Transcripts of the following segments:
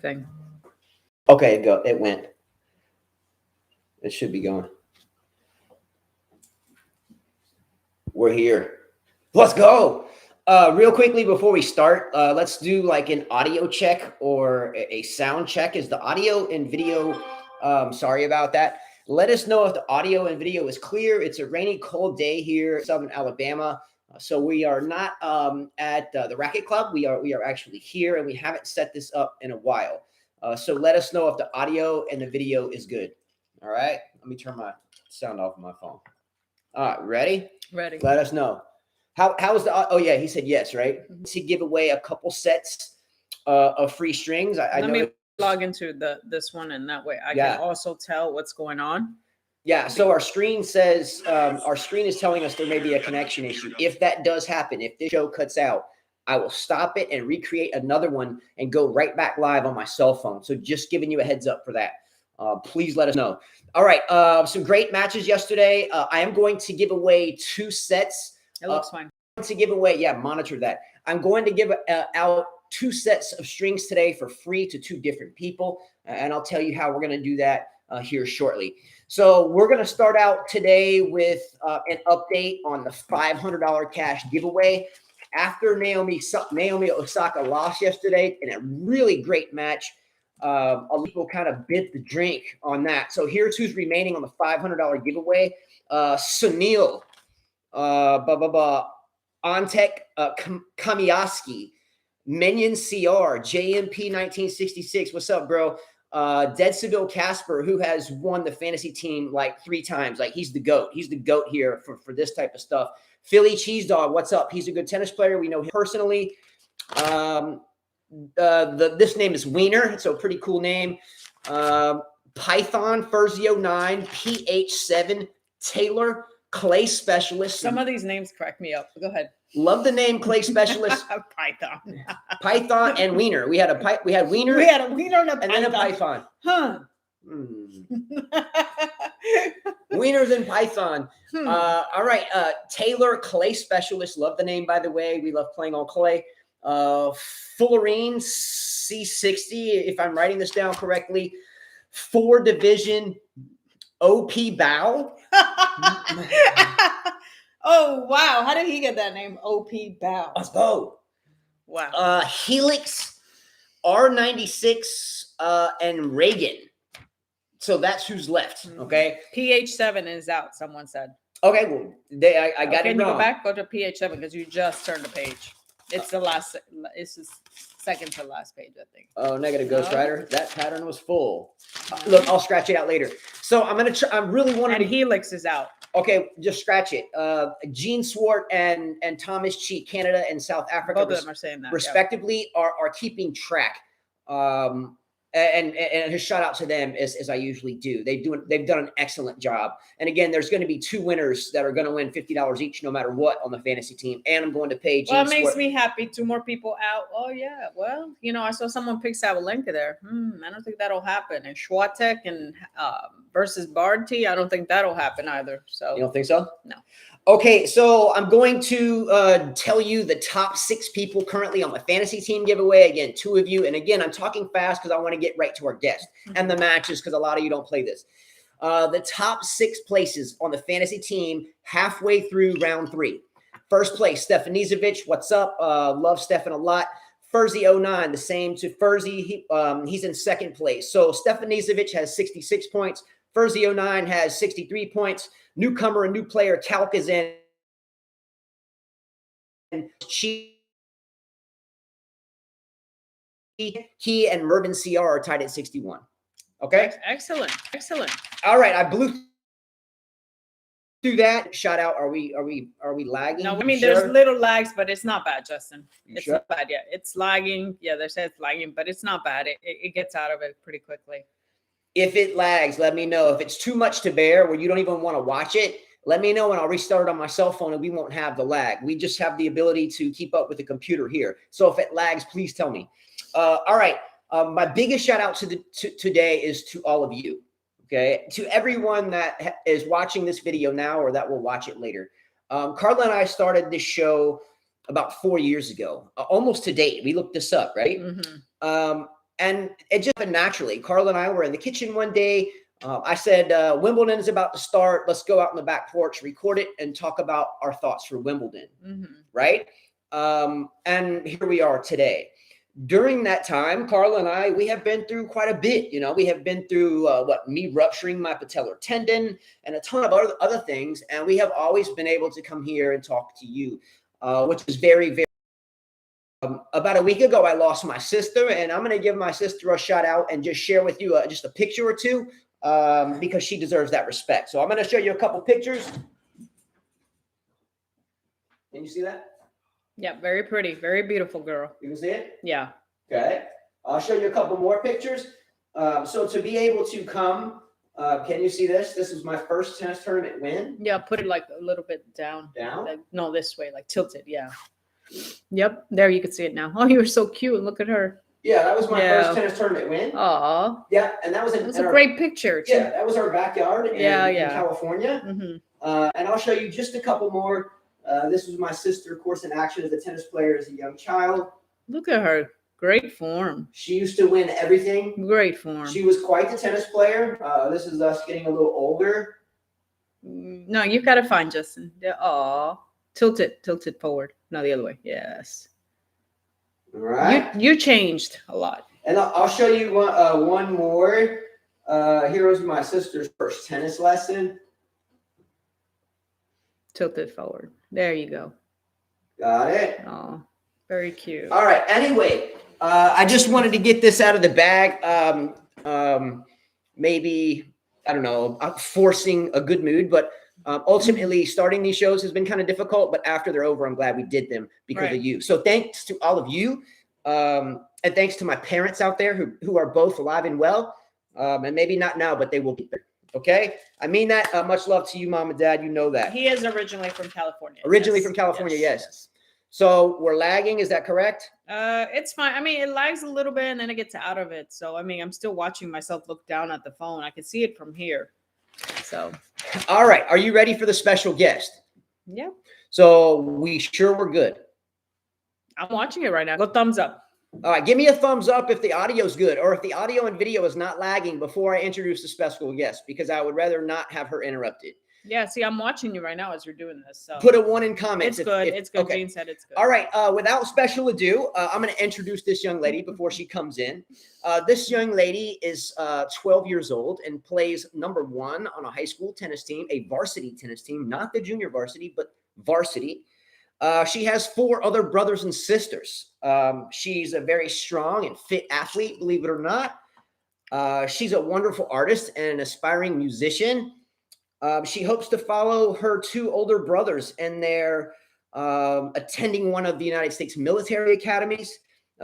thing. Okay, it went. It should be going. We're here. Let's go. Real quickly before we start, let's do like an audio check or a sound check. Is the audio and video? Sorry about that. Let us know if the audio and video is clear. It's a rainy, cold day here in Southern Alabama. So we are not at the Racket Club. We are actually here, and we haven't set this up in a while. So let us know if the audio and the video is good. All right. Let me turn my sound off on my phone. All right. Ready? Ready. Let us know. How is the? Oh yeah, he said yes, right? Mm-hmm. To give away a couple sets of free strings. Let me log into this one, and that way I can also tell what's going on. Yeah, so our screen says, our screen is telling us there may be a connection issue. If that does happen, if this show cuts out, I will stop it and recreate another one and go right back live on my cell phone. So just giving you a heads up for that. Please let us know. All right, some great matches yesterday. I am going to give away 2 sets. It looks fine. To give away, monitor that. I'm going to give out 2 sets of strings today for free to 2 different people, and I'll tell you how we're going to do that here shortly. So we're going to start out today with an update on the $500 cash giveaway. After Naomi Osaka lost yesterday in a really great match, a lot of people kind of bit the drink on that. So here's who's remaining on the $500 giveaway. Sunil, Antek Kamiaski, Menyon CR, JMP 1966. What's up, bro? Dead Seville Casper, who has won the fantasy team like 3 times. Like he's the GOAT. He's the GOAT here for this type of stuff. Philly Cheese Dog, what's up? He's a good tennis player. We know him personally. This name is Wiener. It's a pretty cool name. Python Furzio9, PH7 Taylor Clay Specialist. Some of these names crack me up. Go ahead. Love the name Clay Specialist. Python and Wiener. We had Wiener. We had a Wiener and then a Python. Huh. Wieners and Python. All right. Taylor Clay Specialist. Love the name, by the way. We love playing on clay. Fullerene C60, if I'm writing this down correctly. 4 division OP Bow. Oh, wow. How did he get that name? OP Bow. That's Bo. Wow. Helix, R96, and Reagan. So that's who's left. Okay. PH7 is out, someone said. Okay. Well, I got it wrong. Can you go back? Go to PH7 because you just turned the page. It's it's the second to last page, I think. Oh, negative Ghost Rider. That pattern was full. Look, I'll scratch it out later. So I'm going to try. I'm really wanting to. Helix is out. Okay, just scratch it. Gene Swart and Thomas Cheek, Canada and South Africa, both of them are saying that, respectively, are keeping track. And a shout out to them as I usually do. They've done an excellent job. And again, there's going to be 2 winners that are going to win $50 each, no matter what, on the fantasy team. And I'm going to pay. Well, it makes me happy. 2 more people out. Oh yeah. Well, I saw someone pick Sabalenka there. I don't think that'll happen. And Schwatek and versus Barty, I don't think that'll happen either. So you don't think so? No. Okay, so I'm going to tell you the top 6 people currently on the fantasy team giveaway. Again, 2 of you. And again, I'm talking fast because I want to get right to our guest and the matches because a lot of you don't play this. The top 6 places on the fantasy team halfway through round 3. First place, Stefan Nizovic. What's up? Love Stefan a lot. Furzy09, the same to Furzy. He's in second place. So Stefan Nizovic has 66 points. Furzy09 has 63 points. Newcomer, a new player, Kalk is in. He and Mervin CR are tied at 61. Okay? Excellent. All right, I blew through that. Shout out. Are we lagging? No, I mean there's little lags, but it's not bad, Justin. It's not bad. Yeah, it's lagging. Yeah, they say it's lagging, but it's not bad. It gets out of it pretty quickly. If it lags, let me know. If it's too much to bear where you don't even want to watch it, let me know and I'll restart it on my cell phone and we won't have the lag. We just have the ability to keep up with the computer here. So if it lags, please tell me. All right. My biggest shout out today is to all of you. Okay. To everyone that is watching this video now or that will watch it later. Carla and I started this show about 4 years ago, almost to date. We looked this up, right? Mm-hmm. And it just happened naturally. Carla and I were in the kitchen one day. I said, Wimbledon is about to start. Let's go out on the back porch, record it, and talk about our thoughts for Wimbledon. Right? And here we are today. During that time, Carla and I, we have been through quite a bit. We have been through me rupturing my patellar tendon and a ton of other things. And we have always been able to come here and talk to you, which is very, very. About a week ago, I lost my sister, and I'm going to give my sister a shout out and just share with you just a picture or two because she deserves that respect. So I'm going to show you a couple pictures. Can you see that? Yeah, very pretty, very beautiful girl. You can see it? Yeah. Okay. I'll show you a couple more pictures. So to be able to come, can you see this? This is my first tennis tournament win. Yeah, put it like a little bit down. Down? Like, no, this way, like tilted. Yeah. Yep. There, you can see it now. Oh, you were so cute. Look at her. Yeah, that was my first tennis tournament win. Aw. Yeah, and that was a great picture. Yeah, that was our backyard in California. Mm-hmm. And I'll show you just a couple more. This was my sister, of course, in action as a tennis player as a young child. Look at her. Great form. She used to win everything. Great form. She was quite the tennis player. This is us getting a little older. No, you got to find Justin. Aw. Tilted forward. No, the other way. Yes. All right. You changed a lot. And I'll show you one more. Here was my sister's first tennis lesson. Tilted forward. There you go. Got it. Oh, very cute. All right. Anyway, I just wanted to get this out of the bag. Maybe, I don't know, forcing a good mood, but ultimately starting these shows has been kind of difficult, but after they're over, I'm glad we did them because of you. So thanks to all of you. And thanks to my parents out there who are both alive and well. And maybe not now, but they will be there. Okay. I mean that. Much love to you, Mom and Dad. You know that. He is originally from California. Originally from California, yes. So we're lagging. Is that correct? It's fine. I mean, it lags a little bit and then it gets out of it. So, I mean, I'm still watching myself look down at the phone. I can see it from here. So. All right. Are you ready for the special guest? Yeah. So we're good. I'm watching it right now. Go thumbs up. All right. Give me a thumbs up if the audio is good or if the audio and video is not lagging before I introduce the special guest, because I would rather not have her interrupted. Yeah. See, I'm watching you right now as you're doing this. So put a 1 in comments. It's good. It's good. Okay. Jean said it's good. All right. Without special ado, I'm going to introduce this young lady before she comes in. This young lady is 12 years old and plays number 1 on a high school tennis team, a varsity tennis team, not the junior varsity, but varsity. She has 4 other brothers and sisters. She's a very strong and fit athlete, believe it or not. She's a wonderful artist and an aspiring musician. She hopes to follow her 2 older brothers and they're attending one of the United States military academies.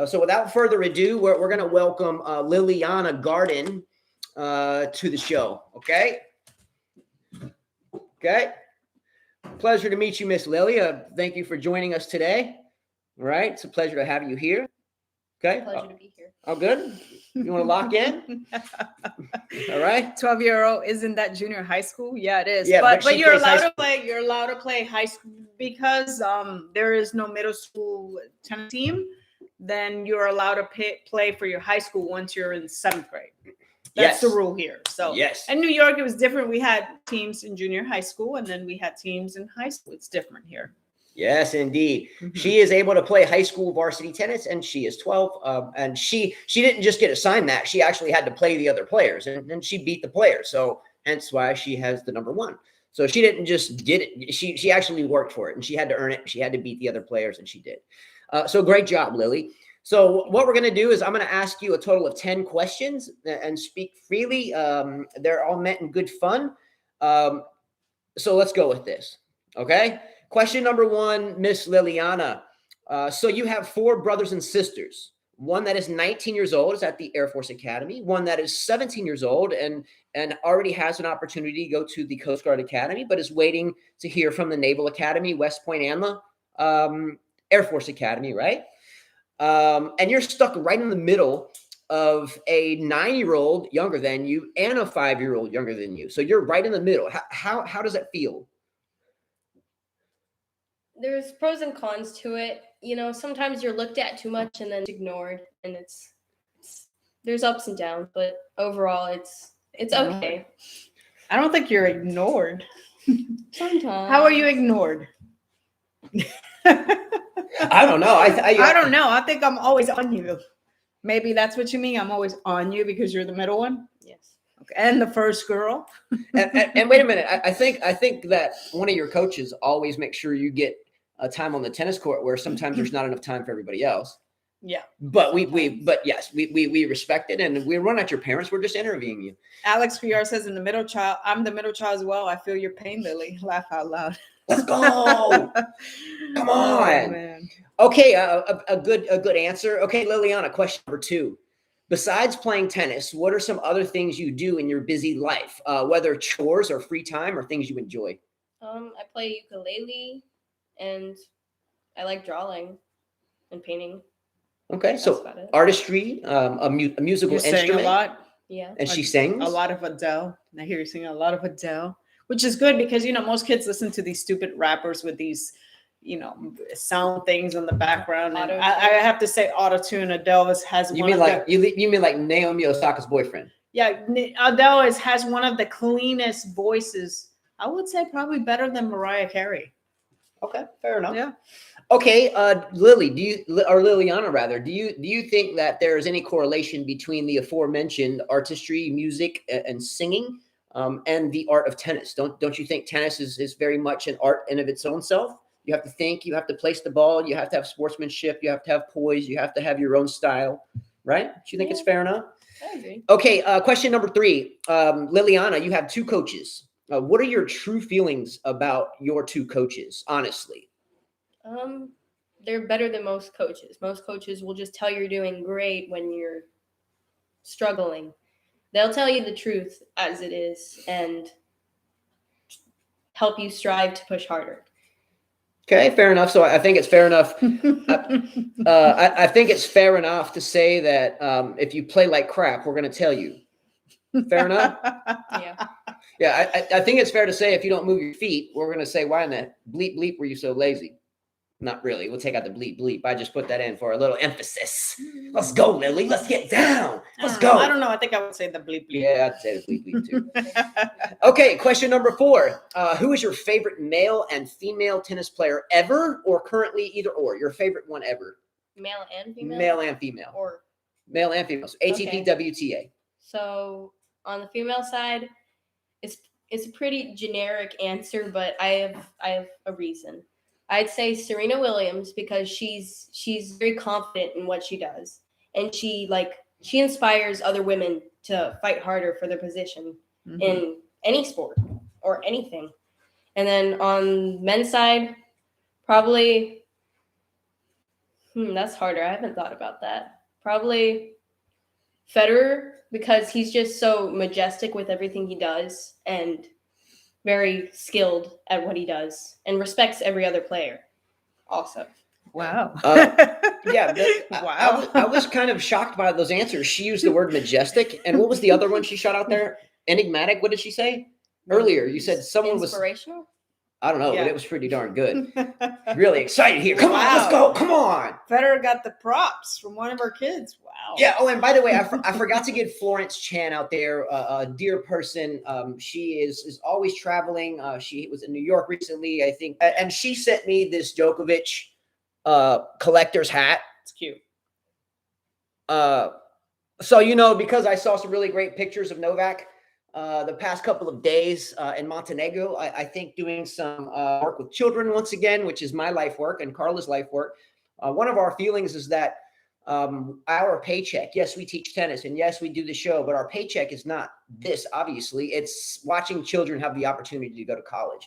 So without further ado, we're going to welcome Liliana Garden to the show. Okay. Okay. Pleasure to meet you, Miss Lily. Thank you for joining us today. All right. It's a pleasure to have you here. Okay. Pleasure to be here. Oh, good. You want to lock in? All right. 12-year-old isn't that junior high school? Yeah, it is. Yeah, but you're allowed to play. You're allowed to play high school because there is no middle school tennis team. Then you're allowed to play for your high school once you're in 7th grade. That's the rule here. So yes. In New York, it was different. We had teams in junior high school, and then we had teams in high school. It's different here. Yes, indeed. Mm-hmm. She is able to play high school varsity tennis, and she is 12. And she didn't just get assigned that. She actually had to play the other players, and she beat the players. So hence why she has the number 1. So she didn't just get it. She actually worked for it, and she had to earn it. She had to beat the other players, and she did. So great job, Lily. So what we're going to do is I'm going to ask you a total of 10 questions and speak freely. They're all meant in good fun. So let's go with this. Okay. Question number 1, Miss Liliana. So you have 4 brothers and sisters. One that is 19 years old is at the Air Force Academy. One that is 17 years old and already has an opportunity to go to the Coast Guard Academy, but is waiting to hear from the Naval Academy, West Point ANLA, Air Force Academy, right? And you're stuck right in the middle of a 9-year-old younger than you and a 5-year-old younger than you. So you're right in the middle. How does that feel? There's pros and cons to it. You know, sometimes you're looked at too much and then ignored, and it's There's ups and downs, but overall, it's okay. I don't think you're ignored. Sometimes. How are you ignored? I don't know. I don't know. I think I'm always on you. Maybe that's what you mean. I'm always on you because you're the middle one. Yes. Okay. And the first girl. And wait a minute. I think that one of your coaches always makes sure you get a time on the tennis court where sometimes there's not enough time for everybody else. Yeah. But we respect it, and we're not your parents. We're just interviewing you. Alex PR says, "In the middle child, I'm the middle child as well. I feel your pain, Lily." Laugh out loud. Let's go. Come on. Oh, man. Okay, a good answer. Okay, Liliana, question number 2. Besides playing tennis, what are some other things you do in your busy life, whether chores or free time or things you enjoy? I play ukulele, and I like drawing and painting. Okay, That's so about it. artistry, a musical You sing instrument, a lot. Yeah. and she sings. A lot of Adele. I hear you singing a lot of Adele, which is good because most kids listen to these stupid rappers with these, sound things in the background. And I have to say, auto-tune. Adele has. You mean like Naomi Osaka's boyfriend? Yeah, Adele has one of the cleanest voices. I would say probably better than Mariah Carey. Okay, fair enough. Yeah. Okay, Lily, Liliana rather, do you think that there is any correlation between the aforementioned artistry, music, and singing, and the art of tennis? Don't you think tennis is very much an art in of its own self? You have to think, you have to place the ball, you have to have sportsmanship, you have to have poise, you have to have your own style, right? Do you think it's fair enough? I agree. Okay, question number 3. Liliana, you have 2 coaches. What are your true feelings about your 2 coaches, honestly? They're better than most coaches. Most coaches will just tell you you're doing great when you're struggling. They'll tell you the truth as it is and help you strive to push harder. Okay, fair enough. So I think it's fair enough. I think it's fair enough to say that if you play like crap, we're going to tell you. Fair enough? Yeah. Yeah, I think it's fair to say if you don't move your feet, we're going to say, why in the bleep were you so lazy? Not really. We'll take out the bleep. I just put that in for a little emphasis. Let's go, Lily. Let's get down. Let's go. I don't know. I think I would say the bleep. Yeah, I'd say the bleep too. Okay, question number 4. Who is your favorite male and female tennis player ever, or currently either or? Your favorite one ever? Male and female? Male and female. Or male and female. So ATP, Okay. WTA. So on the female side, it's a pretty generic answer, but I have a reason. I'd say Serena Williams because she's very confident in what she does, and she inspires other women to fight harder for their position in any sport or anything. And then on men's side, probably that's harder. I haven't thought about that. Probably Federer because he's just so majestic with everything he does and very skilled at what he does and respects every other player also. Wow. Yeah. Wow. I was kind of shocked by those answers. She used the word majestic. And what was the other one she shot out there? Enigmatic. What did she say? Earlier, you said someone was inspirational. I don't know, Yeah. but it was pretty darn good. Really excited here. Come on, let's go. Come on. Federer got the props from one of our kids. Wow. Yeah. Oh, and by the way, I forgot to give Florence Chan out there, a dear person. She is always traveling. She was in New York recently, I think, and she sent me this Djokovic collector's hat. It's cute. So because I saw some really great pictures of Novak the past couple of days in Montenegro, I think doing some work with children once again, which is my life work and Carla's life work. One of our feelings is that our paycheck, yes, we teach tennis and yes, we do the show, but our paycheck is not this, obviously. It's watching children have the opportunity to go to college.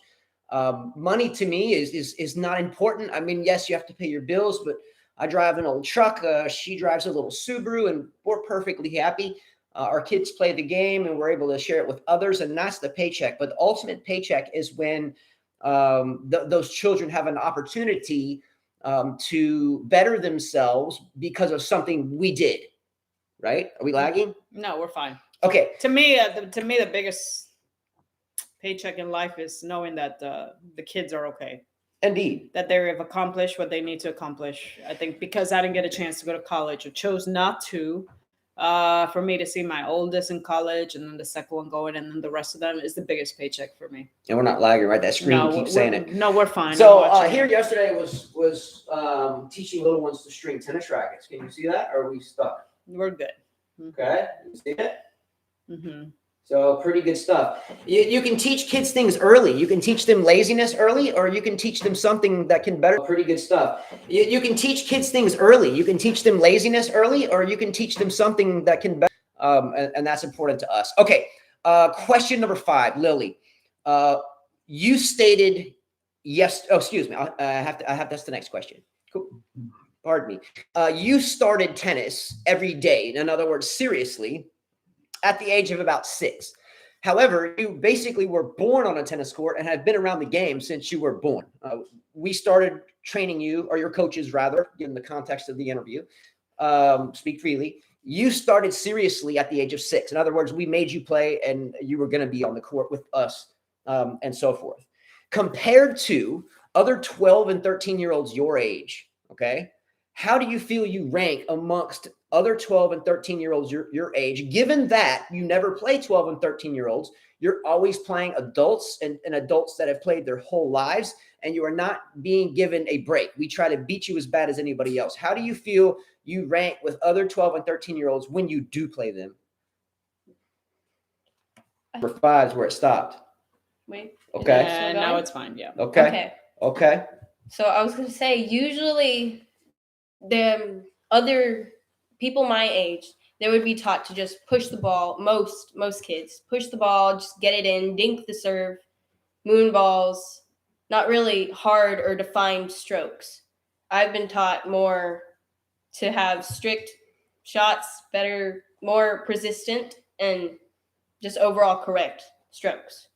Money to me is not important. I mean, yes, you have to pay your bills, but I drive an old truck. She drives a little Subaru and we're perfectly happy. Our kids play the game and we're able to share it with others, and that's the paycheck. But the ultimate paycheck is when those children have an opportunity to better themselves because of something we did. Right? Are we lagging? No, we're fine. Okay. To me, the biggest paycheck in life is knowing that the kids are okay. Indeed. That they have accomplished what they need to accomplish. I think because I didn't get a chance to go to college or chose not to, for me to see my oldest in college and then the second one going and then the rest of them is the biggest paycheck for me. And we're not lagging, right? That screen No, keeps saying it. No, we're fine. So I'm watching here it. yesterday was teaching little ones to string tennis rackets. Can you see that? Or are we stuck? We're good. Okay, you see it? Mm-hmm. So pretty good stuff. You can teach kids things early. You can teach them laziness early, or you can teach them something that can better. Pretty good stuff. You can teach kids things early. You can teach them laziness early, or you can teach them something that can better. And that's important to us. Okay. Question number 5, Lily. You stated yes. Oh, excuse me. I have. That's the next question. Cool. Pardon me. You started tennis every day. In other words, seriously, at the age of about 6. However, you basically were born on a tennis court and have been around the game since you were born. We started training you, or your coaches rather, in the context of the interview. Speak freely. You started seriously at the age of 6. In other words, we made you play and you were going to be on the court with us and so forth. Compared to other 12 and 13-year-olds your age, okay, how do you feel you rank amongst other 12 and 13-year-olds your age, given that you never play 12 and 13-year-olds, you're always playing adults and adults that have played their whole lives, and you are not being given a break. We try to beat you as bad as anybody else. How do you feel you rank with other 12 and 13-year-olds when you do play them? Number 5 is where it stopped. Wait. Okay. And now it's fine. Yeah. Okay. Okay. So I was going to say, usually the other people my age, they would be taught to just push the ball. Most kids push the ball, just get it in, dink the serve, moon balls, not really hard or defined strokes. I've been taught more to have strict shots, better, more persistent, and just overall correct strokes.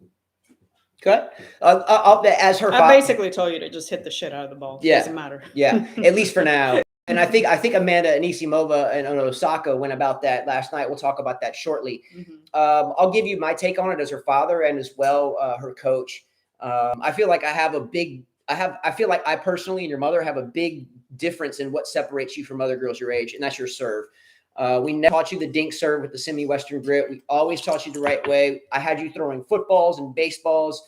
Okay. I'll bet as her. I basically told you to just hit the shit out of the ball. Yeah. Doesn't matter. Yeah. At least for now. And I think Amanda Anisimova and Osaka went about that last night. We'll talk about that shortly. Mm-hmm. I'll give you my take on it as her father and as well her coach. I feel like I feel like I personally and your mother have a big difference in what separates you from other girls your age, and that's your serve. We never taught you the dink serve with the semi-western grip. We always taught you the right way. I had you throwing footballs and baseballs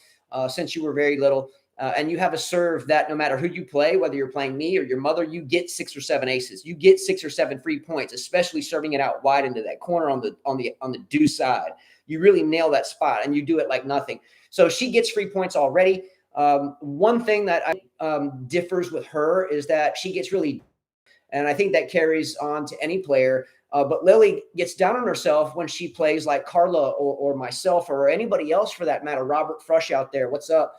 since you were very little. And you have a serve that no matter who you play, whether you're playing me or your mother, you get 6 or 7 aces. You get 6 or 7 free points, especially serving it out wide into that corner on the due side. You really nail that spot and you do it like nothing. So she gets free points already. One thing that differs with her is that she gets really, and I think that carries on to any player. But Lily gets down on herself when she plays like Carla or myself or anybody else for that matter. Robert Frush out there, what's up?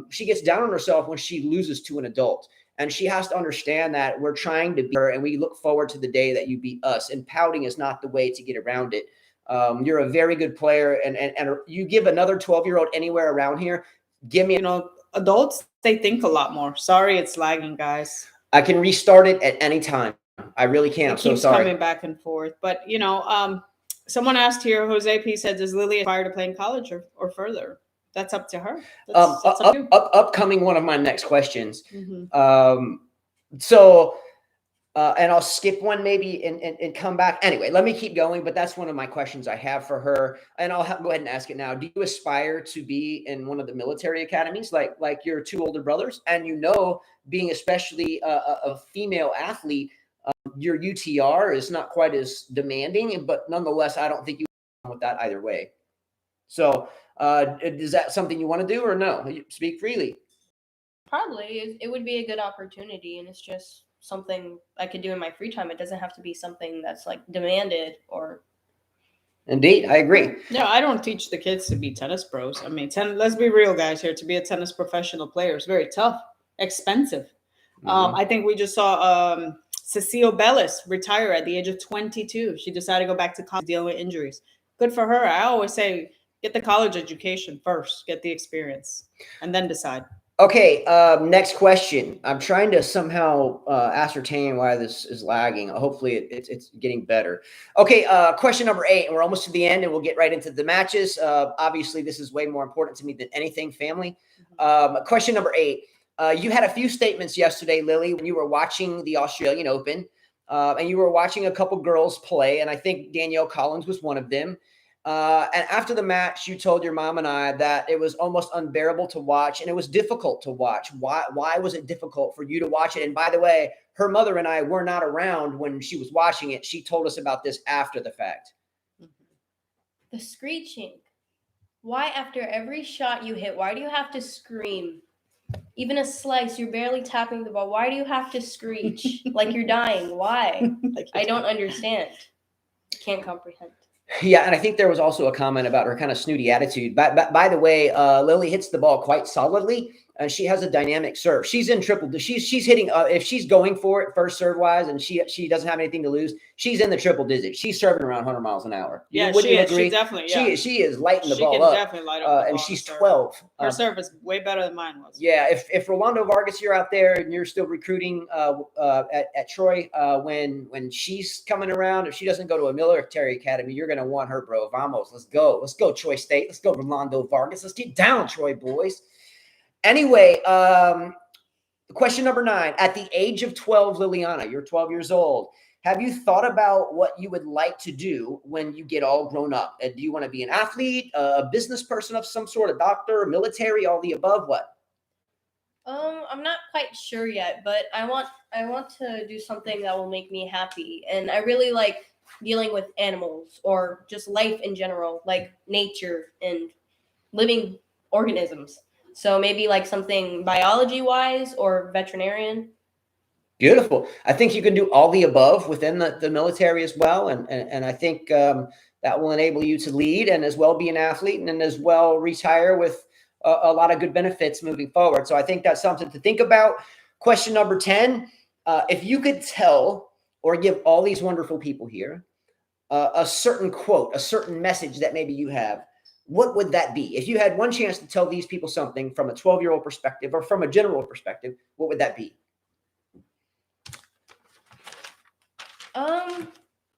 She gets down on herself when she loses to an adult, and she has to understand that we're trying to beat her, and we look forward to the day that you beat us. And pouting is not the way to get around it. You're a very good player, and you give another 12-year-old anywhere around here. Give me, adults, they think a lot more. Sorry, it's lagging, guys. I can restart it at any time. I really can. I'm so sorry. Coming back and forth, but someone asked here. Jose P said, "Does Lily aspire to play in college or further?" That's up to her. That's up to you. Upcoming one of my next questions. Mm-hmm. And I'll skip one maybe and come back. Anyway, let me keep going, but that's one of my questions I have for her. And I'll go ahead and ask it now. Do you aspire to be in one of the military academies like your 2 older brothers? And being especially a female athlete, your UTR is not quite as demanding, but nonetheless, I don't think you with that either way. So is that something you want to do or no? Speak freely. Probably. It would be a good opportunity, and it's just something I could do in my free time. It doesn't have to be something that's like demanded or. Indeed, I agree. Yeah, I don't teach the kids to be tennis pros. I mean, let's be real, guys. Here, to be a tennis professional player is very tough, expensive. Mm-hmm. I think we just saw Cecile Bellis retire at the age of 22. She decided to go back to college, dealing with injuries. Good for her. I always say, get the college education first, get the experience, and then decide. Okay, next question. I'm trying to somehow ascertain why this is lagging. Hopefully it's getting better. Okay, question number 8, and we're almost to the end, and we'll get right into the matches. Obviously, this is way more important to me than anything, family. Question number 8. You had a few statements yesterday, Lily, when you were watching the Australian Open. and you were watching a couple girls play, and I think Danielle Collins was one of them. And after the match, you told your mom and I that it was almost unbearable to watch, and it was difficult to watch. Why was it difficult for you to watch it? And by the way, her mother and I were not around when she was watching it. She told us about this after the fact. The screeching. Why after every shot you hit, why do you have to scream? Even a slice, you're barely tapping the ball. Why do you have to screech like you're dying? Why? I don't understand. Can't comprehend. Yeah, and I think there was also a comment about her kind of snooty attitude. By the way, Lily hits the ball quite solidly, and she has a dynamic serve. She's in triple. She's hitting. If she's going for it first serve wise, and she doesn't have anything to lose, she's in the triple digits. She's serving around 100 miles an hour. Yeah, Wouldn't you is. agree? She definitely. Yeah. She is lighting the she ball can up. Definitely light up the and ball she's serve. 12. Her serve is way better than mine was. Yeah, if Rolando Vargas, you're out there and you're still recruiting at Troy, when she's coming around, if she doesn't go to a military academy, you're gonna want her, bro. Vamos, let's go, Troy State, let's go, Rolando Vargas, let's get down, Troy boys. Anyway, question number 9. At the age of 12, Liliana, you're 12 years old. Have you thought about what you would like to do when you get all grown up? Do you want to be an athlete, a business person of some sort, a doctor, military, all the above? What? I'm not quite sure yet, but I want to do something that will make me happy. And I really like dealing with animals or just life in general, like nature and living organisms. So maybe like something biology wise or veterinarian. Beautiful. I think you can do all the above within the military as well. And I think that will enable you to lead and as well be an athlete and as well retire with a lot of good benefits moving forward. So I think that's something to think about. Question number 10, if you could tell or give all these wonderful people here a certain quote, a certain message that maybe you have, what would that be? If you had one chance to tell these people something from a 12-year-old perspective or from a general perspective, what would that be?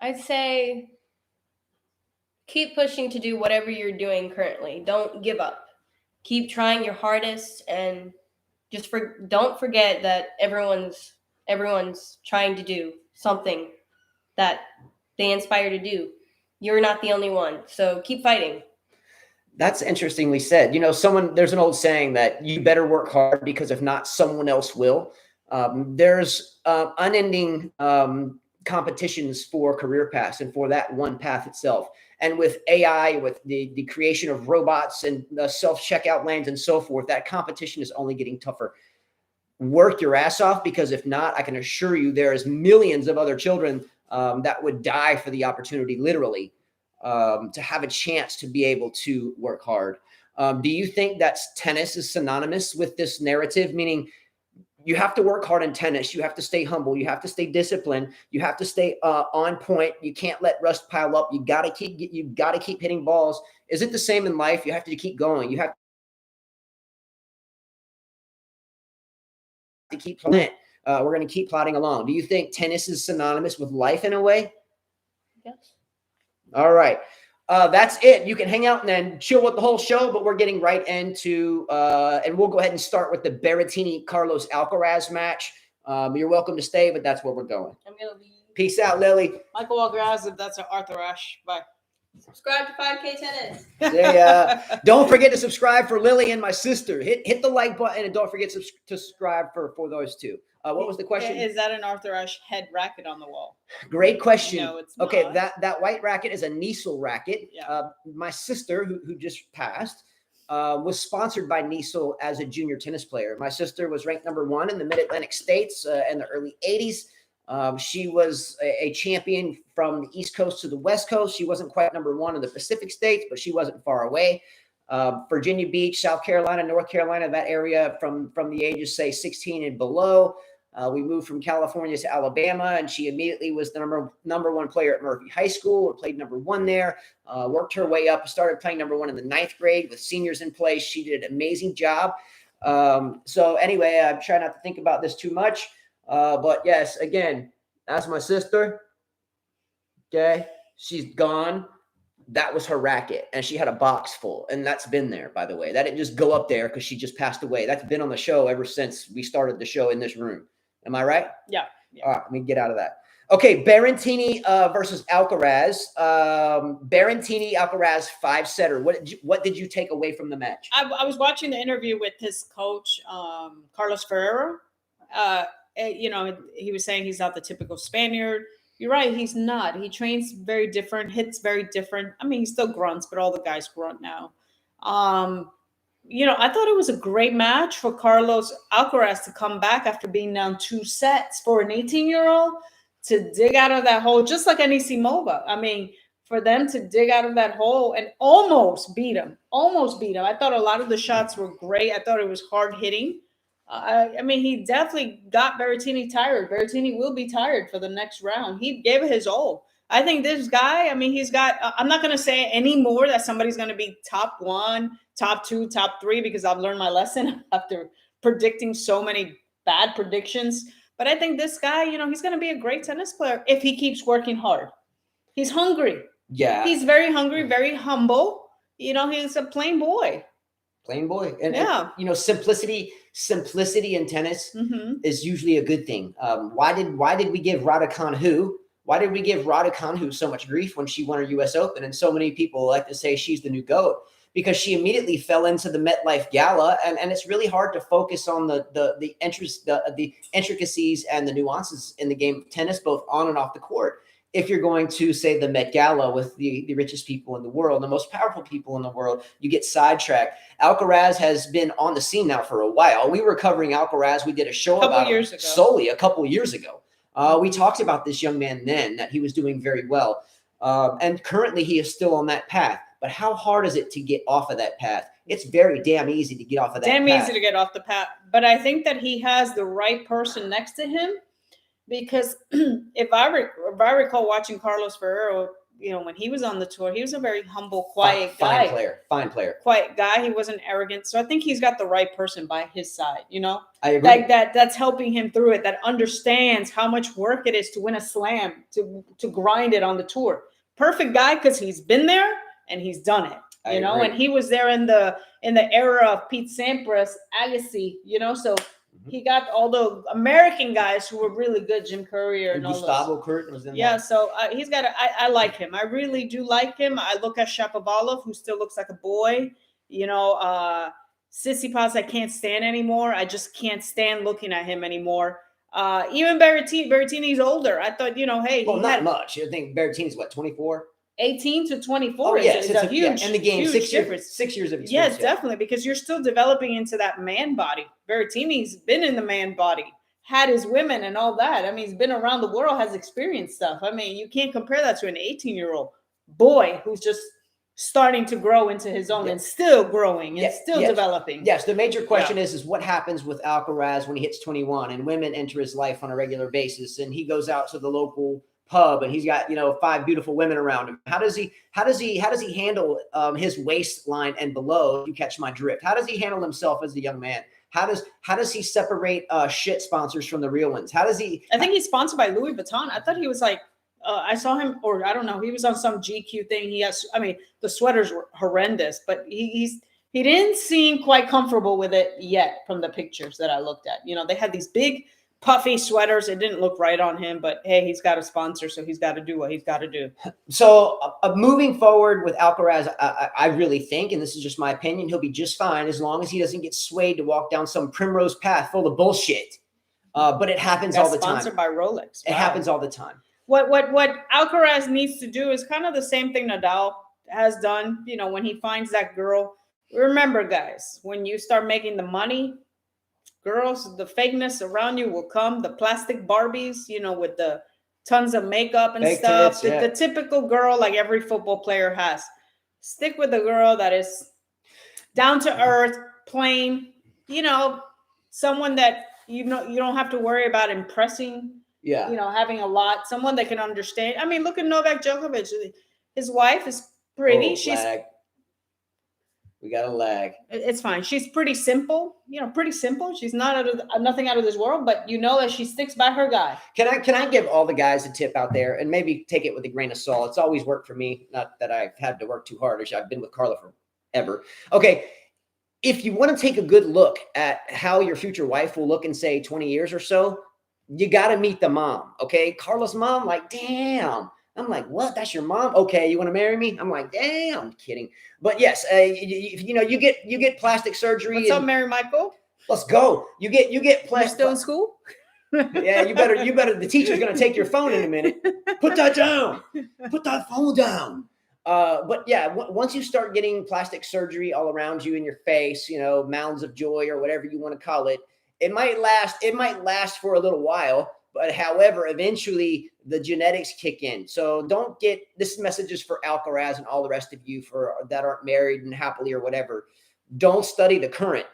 I'd say keep pushing to do whatever you're doing currently. Don't give up. Keep trying your hardest and just don't forget that everyone's trying to do something that they inspire to do. You're not the only one. So keep fighting. That's interestingly said. You know, there's an old saying that you better work hard because if not, someone else will. There's unending competitions for career paths and for that one path itself. And with AI, with the creation of robots and the self-checkout lanes and so forth, that competition is only getting tougher. Work your ass off, because if not, I can assure you there is millions of other children that would die for the opportunity, literally, to have a chance to be able to work hard. Do you think that tennis is synonymous with this narrative? Meaning, you have to work hard in tennis. You have to stay humble. You have to stay disciplined. You have to stay on point. You can't let rust pile up. You got to keep hitting balls. Is it the same in life? You have to keep going. You have to keep playing. We're going to keep plodding along. Do you think tennis is synonymous with life in a way? Yes. All right. That's it. You can hang out and then chill with the whole show, but we're getting right into, and we'll go ahead and start with the Berrettini-Carlos Alcaraz match. You're welcome to stay, but that's where we're going. I'm going to leave. Peace out, Lily. Michael Alcaraz, if that's an Arthur Ashe. Bye. Subscribe to 5K Tennis. Don't forget to subscribe for Lily and my sister. Hit the like button and don't forget to subscribe for those two. What was the question? Is that an Arthur Ashe head racket on the wall? Great question. No, it's okay, not. that white racket is a Niesel racket. Yeah. My sister, who just passed, was sponsored by Niesel as a junior tennis player. My sister was ranked number 1 in the Mid-Atlantic States in the early 80s. She was a champion from the East Coast to the West Coast. She wasn't quite number 1 in the Pacific States, but she wasn't far away. Virginia Beach, South Carolina, North Carolina, that area from the ages, say, 16 and below. We moved from California to Alabama, and she immediately was the number 1 player at Murphy High School and played number 1 there. Worked her way up, started playing number 1 in the 9th grade with seniors in place. She did an amazing job. So anyway, I try not to think about this too much. But yes, again, that's my sister. Okay, she's gone. That was her racket, and she had a box full, and that's been there, by the way. That didn't just go up there because she just passed away. That's been on the show ever since we started the show in this room. Am I right? Yeah. All right, let me get out of that. Okay, Berrettini versus Alcaraz. Berrettini, Alcaraz 5-setter. What did you take away from the match? I was watching the interview with his coach, Carlos Ferrero. He was saying he's not the typical Spaniard. You're right, he's not. He trains very different, hits very different. I mean, he still grunts, but all the guys grunt now. I thought it was a great match for Carlos Alcaraz to come back after being down 2 sets for an 18-year-old to dig out of that hole, just like Anisimova. I mean, for them to dig out of that hole and almost beat him. I thought a lot of the shots were great. I thought it was hard hitting. He definitely got Berrettini tired. Berrettini will be tired for the next round. He gave it his all. I think this guy, he's got, I'm not going to say anymore that somebody's going to be top 1, top 2, top 3, because I've learned my lesson after predicting so many bad predictions. But I think this guy, he's going to be a great tennis player if he keeps working hard. He's hungry. Yeah. He's very hungry, very humble. He's a plain boy. Plain boy. And simplicity in tennis is usually a good thing. Why did we give Raducanu so much grief when she won her US Open? And so many people like to say she's the new GOAT because she immediately fell into the MetLife Gala. And it's really hard to focus on the intricacies and the nuances in the game of tennis, both on and off the court. If you're going to say the Met Gala with the richest people in the world, the most powerful people in the world, you get sidetracked. Alcaraz has been on the scene now for a while. We were covering Alcaraz. We did a show about him solely a couple of years ago. We talked about this young man then, that he was doing very well. And currently he is still on that path. But how hard is it to get off of that path? It's very damn easy to get off of that path. Damn easy to get off the path. But I think that he has the right person next to him. Because if I recall watching Carlos Ferrero, when he was on the tour, he was a very humble, quiet guy. Fine player. Quiet guy. He wasn't arrogant. So I think he's got the right person by his side, I agree. Like that's helping him through it, that understands how much work it is to win a slam, to grind it on the tour. Perfect guy because he's been there and he's done it. And he was there in the era of Pete Sampras, Agassi, so he got all the American guys who were really good, Jim Courier and all those. Gustavo Kurt was in Yeah, that. so he's got. I like him. I really do like him. I look at Shapovalov, who still looks like a boy. Tsitsipas, I can't stand anymore. I just can't stand looking at him anymore. Even Berrettini's older. I thought, hey, not much. I think Berrettini's 24. 18 to 24. Oh, yes, it's a huge in the game. Huge 6 difference. years. 6 years of experience. Yes, definitely, because you're still developing into that man body. Berrettini's been in the man body, had his women and all that. He's been around the world, has experienced stuff. You can't compare that to an 18-year-old boy who's just starting to grow into his own and still growing and still developing. Yes, the major question is what happens with Alcaraz when he hits 21 and women enter his life on a regular basis and he goes out to the local pub and he's got 5 beautiful women around him. How does he handle his waistline and below? You catch my drift. How does he handle himself as a young man? How does he separate shit sponsors from the real ones? How does he? I think he's sponsored by Louis Vuitton. I thought he was like, I saw him, or I don't know, he was on some GQ thing. He has, the sweaters were horrendous, but he didn't seem quite comfortable with it yet from the pictures that I looked at. They had these big puffy sweaters. It didn't look right on him, but hey, he's got a sponsor, so he's got to do what he's got to do. So moving forward with Alcaraz, I really think, and this is just my opinion, he'll be just fine as long as he doesn't get swayed to walk down some primrose path full of bullshit. But it happens all the time. Sponsored by Rolex. It happens all the time. What Alcaraz needs to do is kind of the same thing Nadal has done. When he finds that girl. Remember, guys, when you start making the money, girls, the fakeness around you will come. The plastic Barbies, with the tons of makeup and stuff. The typical girl like every football player has. Stick with the girl that is down to earth, plain, someone that you don't have to worry about impressing. Yeah. Having a lot. Someone that can understand. Look at Novak Djokovic. His wife is pretty. We got a lag. It's fine. She's pretty simple. Pretty simple. She's nothing out of this world, but that she sticks by her guy. Can I give all the guys a tip out there and maybe take it with a grain of salt? It's always worked for me. Not that I've had to work too hard. I've been with Carla forever. Okay. If you want to take a good look at how your future wife will look in, say, 20 years or so, you got to meet the mom. Okay. Carla's mom, like, damn. I'm like, what? That's your mom? Okay. You want to marry me? I'm like, damn. I'm kidding. But yes, you get plastic surgery. What's up, Mary Michael? Let's go. You get You're still in school? Yeah, you better. The teacher's gonna take your phone in a minute. Put that down. Put that phone down. But yeah, once you start getting plastic surgery all around you in your face, mounds of joy or whatever you want to call it, it might last for a little while. But however, eventually the genetics kick in. So don't get this message is for Alcaraz and all the rest of you that aren't married and happily or whatever. Don't study the current.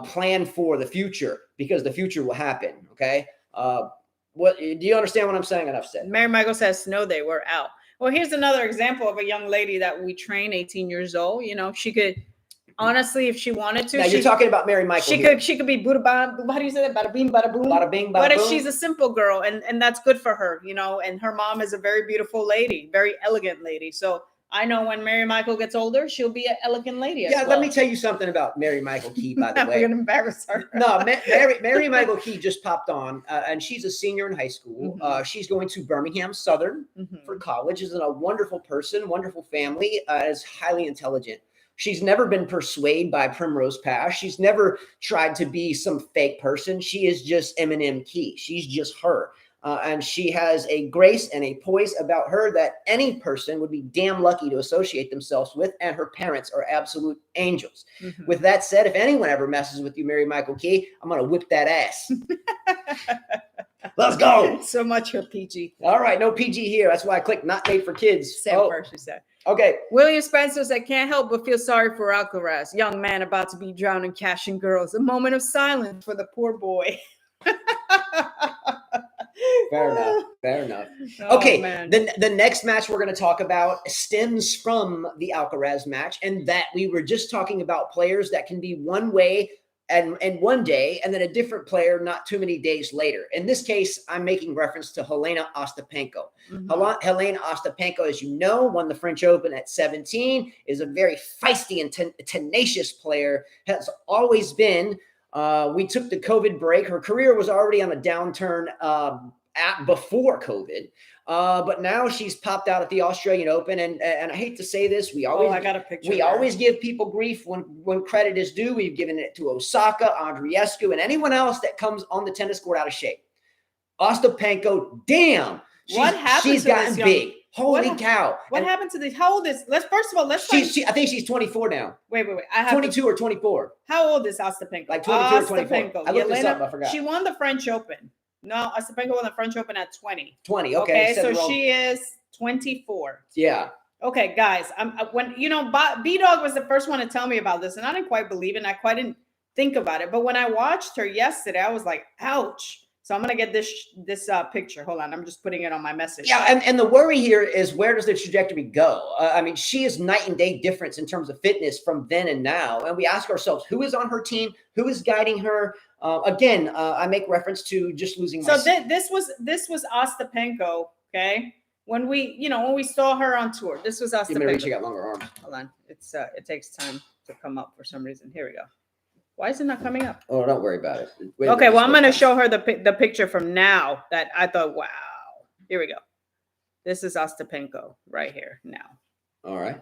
Plan for the future because the future will happen. Okay. What do you understand what I'm saying? Enough said. Mary Michael says snow day, we're out. Well, here's another example of a young lady that we train, 18 years old. She could honestly, if she wanted to. Now you're talking about Mary Michael. She could be Buddha. How do you say that? Bada bing, bada boom. Bada bing, bada What if boom. she's a simple girl and that's good for her, and her mom is a very beautiful lady, very elegant lady. So I know when Mary Michael gets older, she'll be an elegant lady. Yeah, let me tell you something about Mary Michael Key, by the way. We're gonna embarrass her. No, Mary Michael Key just popped on, and she's a senior in high school. Mm-hmm. She's going to Birmingham Southern for college. Is a wonderful person, wonderful family, is highly intelligent. She's never been persuaded by Primrose Pass. She's never tried to be some fake person. She is just Eminem Key. She's just her. And she has a grace and a poise about her that any person would be damn lucky to associate themselves with. And her parents are absolute angels. Mm-hmm. With that said, if anyone ever messes with you, Mary Michael Key, I'm going to whip that ass. Let's go. So much for PG. All right. No PG here. That's why I clicked not made for kids. Same first, you said. Okay. William Spencer said, can't help but feel sorry for Alcaraz. Young man about to be drowned in cash and girls. A moment of silence for the poor boy. Fair enough. Okay, the next match we're going to talk about stems from the Alcaraz match, and that we were just talking about players that can be one way and one day, and then a different player not too many days later. In this case, I'm making reference to Helena Ostapenko. Mm-hmm. Helena Ostapenko, as you know, won the French Open at 17, is a very feisty and tenacious player, has always been. We took the COVID break. Her career was already on a downturn before COVID, but now she's popped out at the Australian Open. And I hate to say this, I got a picture. We always give people grief when credit is due. We've given it to Osaka, Andreescu, and anyone else that comes on the tennis court out of shape. Ostapenko, damn, she's gotten big. Holy cow! What happened to this? How old is? Let's I think she's 24 now. Wait. I have 22 or 24. How old is Ostapenko? Like 22 or 24. I looked this up. I forgot. She won the French Open. No, Ostapenko won the French Open at 20. 20. Okay, so she is 24. Yeah. Okay, guys. B-Dog was the first one to tell me about this, and I didn't quite believe it. And I quite didn't think about it. But when I watched her yesterday, I was like, ouch. So I'm going to get this picture. Hold on. I'm just putting it on my message. Yeah. And the worry here is, where does the trajectory go? She is night and day difference in terms of fitness from then and now. And we ask ourselves, who is on her team? Who is guiding her? I make reference to just losing. So this was Ostapenko. Okay. When we saw her on tour, this was Ostapenko. Maybe she got longer arms. Hold on. It takes time to come up for some reason. Here we go. Why is it not coming up? Oh, don't worry about it. Okay, well, I'm going to show her the picture from now that I thought, wow. Here we go. This is Ostapenko right here now. All right.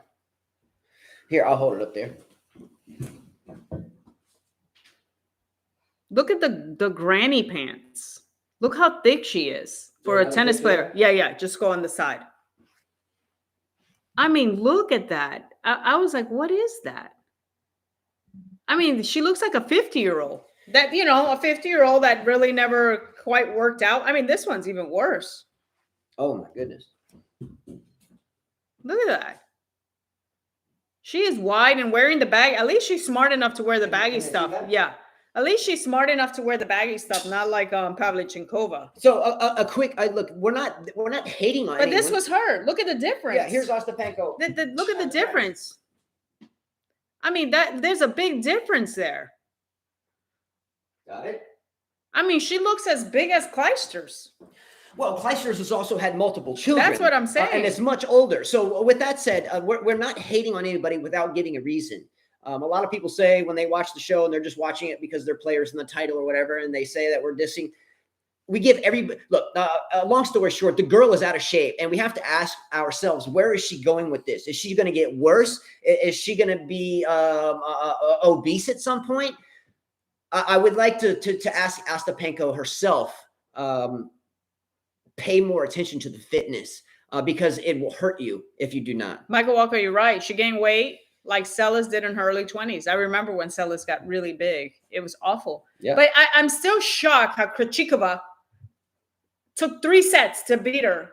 Here, I'll hold it up there. Look at the granny pants. Look how thick she is for a tennis player. Yeah. Just go on the side. Look at that. I was like, what is that? She looks like a 50-year-old that, a 50-year-old that really never quite worked out. This one's even worse. Oh my goodness. Look at that. She is wide and wearing the bag. At least she's smart enough to wear the baggy stuff. Yeah. At least she's smart enough to wear the baggy stuff, not like Pavlyuchenkova. So a quick look. We're not hating on. But anyone. This was her. Look at the difference. Yeah, here's Ostapenko. Look at the difference. There's a big difference there. Got it. She looks as big as Clijsters. Well, Clijsters has also had multiple children. That's what I'm saying. And it's much older. So with that said, we're not hating on anybody without giving a reason. A lot of people say when they watch the show and they're just watching it because they're players in the title or whatever, and they say that we're dissing. we give everybody look. Long story short, the girl is out of shape, and we have to ask ourselves, where is she going with this? Is she going to get worse? Is she going to be obese at some point? I would like to ask Ostapenko herself, pay more attention to the fitness, because it will hurt you if you do not. Michael Walker, you're right. She gained weight like Sellis did in her early 20s. I remember when Sellis got really big. It was awful. Yeah. But I'm still shocked how Krejcikova took 3 sets to beat her.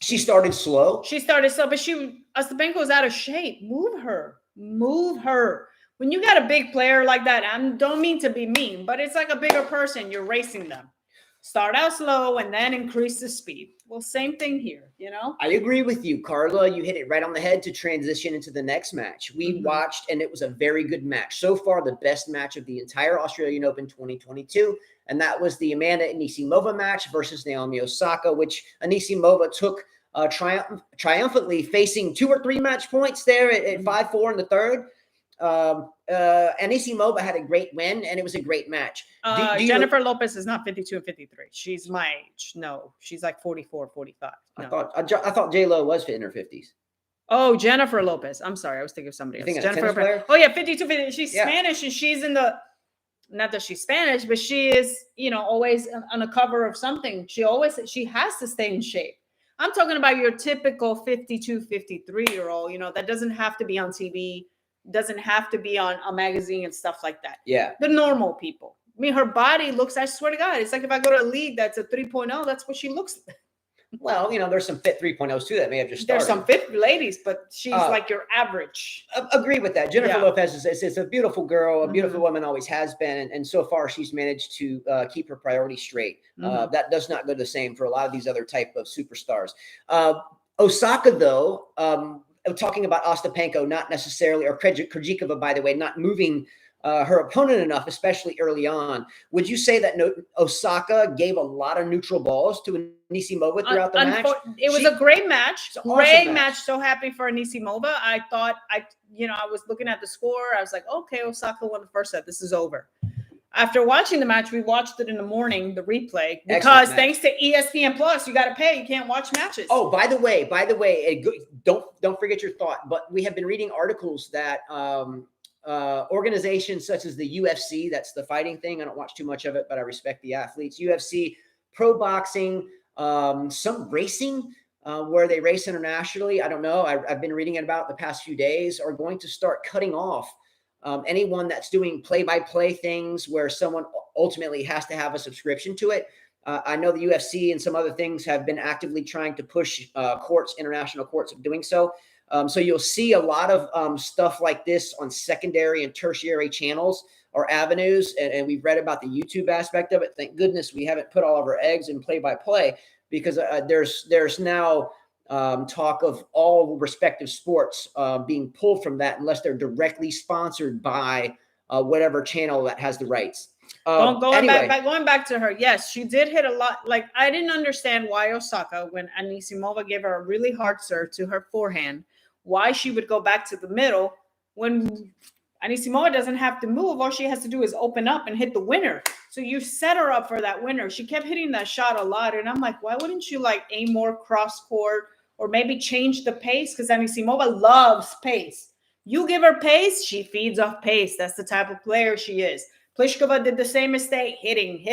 She started slow. She started slow, but Ostapenko was out of shape. Move her. Move her. When you got a big player like that, I don't mean to be mean, but it's like a bigger person. You're racing them. Start out slow and then increase the speed. Well, same thing here, you know? I agree with you, Carla. You hit it right on the head to transition into the next match. We watched, and it was a very good match. So far, the best match of the entire Australian Open 2022. And that was the Amanda Anisimova match versus Naomi Osaka, which Anisimova took triumphantly, facing 2 or 3 match points there at 5-4 in the third. Anisimova had a great win, and it was a great match. Jennifer Lopez is not 52 and 53. She's my age. No, she's like 44, 45. No. I thought J-Lo was in her 50s. Oh, Jennifer Lopez. I'm sorry. I was thinking of somebody else. Jennifer Lopez. Oh, yeah, 52, 50. She's Spanish, and she's in the – not that she's Spanish, but she is, always on the cover of something. She has to stay in shape. I'm talking about your typical 52, 53-year-old, that doesn't have to be on TV, doesn't have to be on a magazine and stuff like that. Yeah. The normal people. I mean, her body looks, I swear to God, it's like if I go to a league that's a 3.0, that's what she looks like. Well, there's some fit 3.0s too that may have just started. There's some fit ladies, but she's like your average. Agree with that. Jennifer Lopez is a beautiful girl, a beautiful woman, always has been. And so far, she's managed to keep her priorities straight. That does not go the same for a lot of these other type of superstars. Osaka, though, talking about Ostapenko, not necessarily, or Krejcikova, by the way, not moving her opponent enough, especially early on. Would you say that Osaka gave a lot of neutral balls to Anisimova throughout the match? It was a great match. Great match. So happy for Anisimova. I thought I was looking at the score. I was like, okay, Osaka won the first set. This is over. After watching the match, we watched it in the morning, the replay, because thanks to ESPN Plus, you got to pay. You can't watch matches. Oh, by the way, don't forget your thought. But we have been reading articles that organizations such as the UFC, that's the fighting thing. I don't watch too much of it, but I respect the athletes. UFC, pro boxing, some racing, where they race internationally. I don't know. I've been reading it about the past few days, are going to start cutting off anyone that's doing play-by-play things where someone ultimately has to have a subscription to it. I know the UFC and some other things have been actively trying to push international courts of doing so. So you'll see a lot of stuff like this on secondary and tertiary channels or avenues. And we've read about the YouTube aspect of it. Thank goodness we haven't put all of our eggs in play-by-play, because there's now talk of all respective sports being pulled from that unless they're directly sponsored by whatever channel that has the rights. Going back to her, yes, she did hit a lot. Like, I didn't understand why Osaka, when Anisimova gave her a really hard serve to her forehand, why she would go back to the middle when Anisimova doesn't have to move. All she has to do is open up and hit the winner. So you set her up for that winner. She kept hitting that shot a lot. And I'm like, why wouldn't you aim more cross court or maybe change the pace? Because Anisimova loves pace. You give her pace, she feeds off pace. That's the type of player she is. Pliskova did the same mistake, hitting.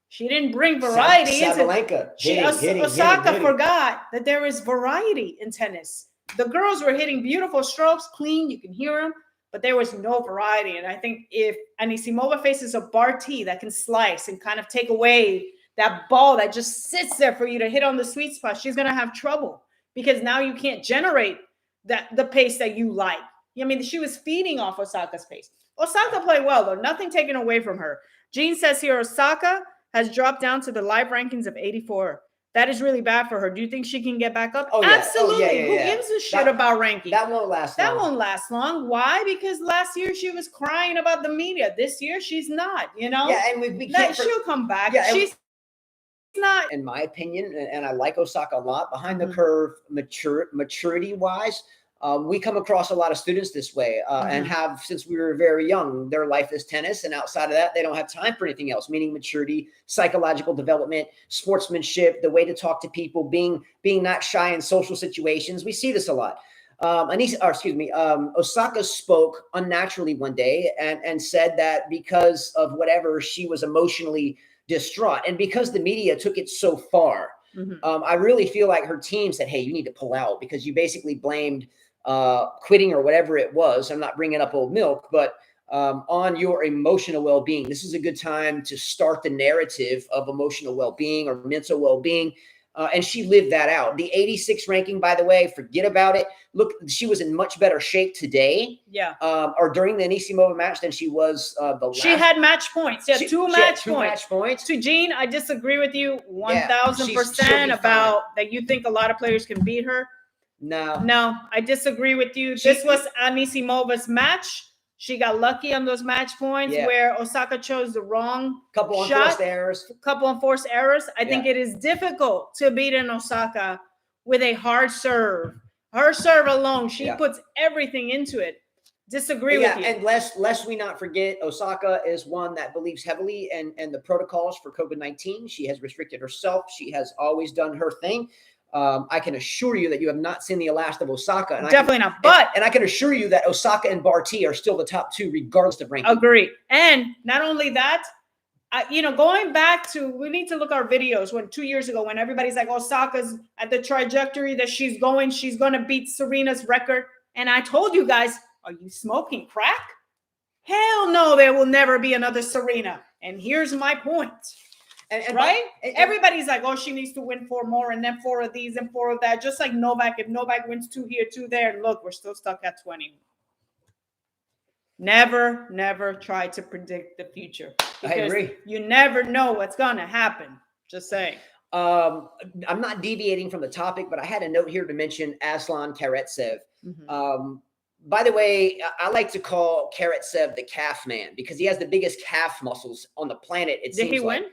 She didn't bring variety. Osaka forgot that there is variety in tennis. The girls were hitting beautiful strokes, clean, you can hear them, but there was no variety. And I think if Anisimova faces a Barty that can slice and kind of take away that ball that just sits there for you to hit on the sweet spot, she's going to have trouble, because now you can't generate the pace that you like. I mean, she was feeding off Osaka's pace. Osaka played well, though. Nothing taken away from her. Jean says here, Osaka has dropped down to the live rankings of 84. That is really bad for her. Do you think she can get back up? Oh, yeah. Absolutely. Oh, yeah. Who gives a shit about ranking? That won't last long. That won't last long. Why? Because last year she was crying about the media. This year she's not, Yeah, and we can't. She'll come back. Yeah, she's not. In my opinion, and I like Osaka a lot, behind the curve, maturity-wise, We come across a lot of students this way and have since we were very young. Their life is tennis, and outside of that, they don't have time for anything else, meaning maturity, psychological development, sportsmanship, the way to talk to people, being not shy in social situations. We see this a lot. Osaka spoke unnaturally one day and said that because of whatever, she was emotionally distraught. And because the media took it so far, I really feel like her team said, hey, you need to pull out because you basically blamed quitting or whatever it was. I'm not bringing up old milk, but on your emotional well-being. This is a good time to start the narrative of emotional well-being or mental well-being. And she lived that out. The 86 ranking, by the way, forget about it. Look, she was in much better shape today. Yeah. Or during the Anisimova match than she was the last. She had match points. Yeah, two match points. To Jean, I disagree with you 1,000% about that. You think a lot of players can beat her. No, I disagree with you. This was Anisimova's match. She got lucky on those match points where Osaka chose the wrong couple shot, unforced errors. I think it is difficult to beat an Osaka with a hard serve. Her serve alone, she puts everything into it. Disagree with you. And lest we not forget, Osaka is one that believes heavily in the protocols for COVID-19. She has restricted herself. She has always done her thing. I can assure you that you have not seen the last of Osaka. And Definitely not. But I can assure you that Osaka and Barty are still the top two, regardless of ranking. Agree. And not only that, going back to, we need to look at our videos 2 years ago when everybody's like, Osaka's at the trajectory that she's going to beat Serena's record. And I told you guys, are you smoking crack? Hell no, there will never be another Serena. And here's my point. Everybody's like, oh, she needs to win 4 more and then 4 of these and 4 of that. Just like Novak. If Novak wins 2 here, 2 there, and look, we're still stuck at 20. Never try to predict the future. I agree. You never know what's going to happen. Just saying. I'm not deviating from the topic, but I had a note here to mention Aslan Karatsev. By the way, I like to call Karatsev the calf man because he has the biggest calf muscles on the planet. Did he win?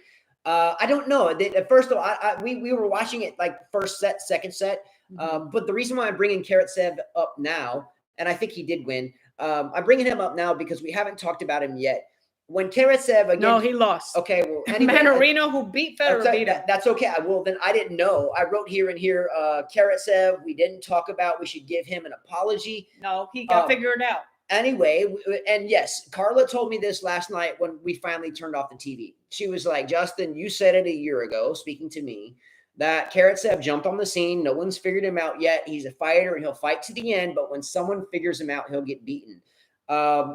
I don't know. First of all, we were watching it like first set, second set. But the reason why I'm bringing Karatsev up now, and I think he did win, I'm bringing him up now because we haven't talked about him yet. When Karatsev again, no, he lost. Okay, well, anyway, Mannarino, who beat Federer, beat him. That's okay. Well, then I didn't know. I wrote here Karatsev. We didn't talk about. We should give him an apology. No, he got figured out. Anyway, and yes, Carla told me this last night when we finally turned off the TV. She was like, Justin, you said it a year ago, speaking to me, that Karatsev jumped on the scene. No one's figured him out yet. He's a fighter and he'll fight to the end. But when someone figures him out, he'll get beaten.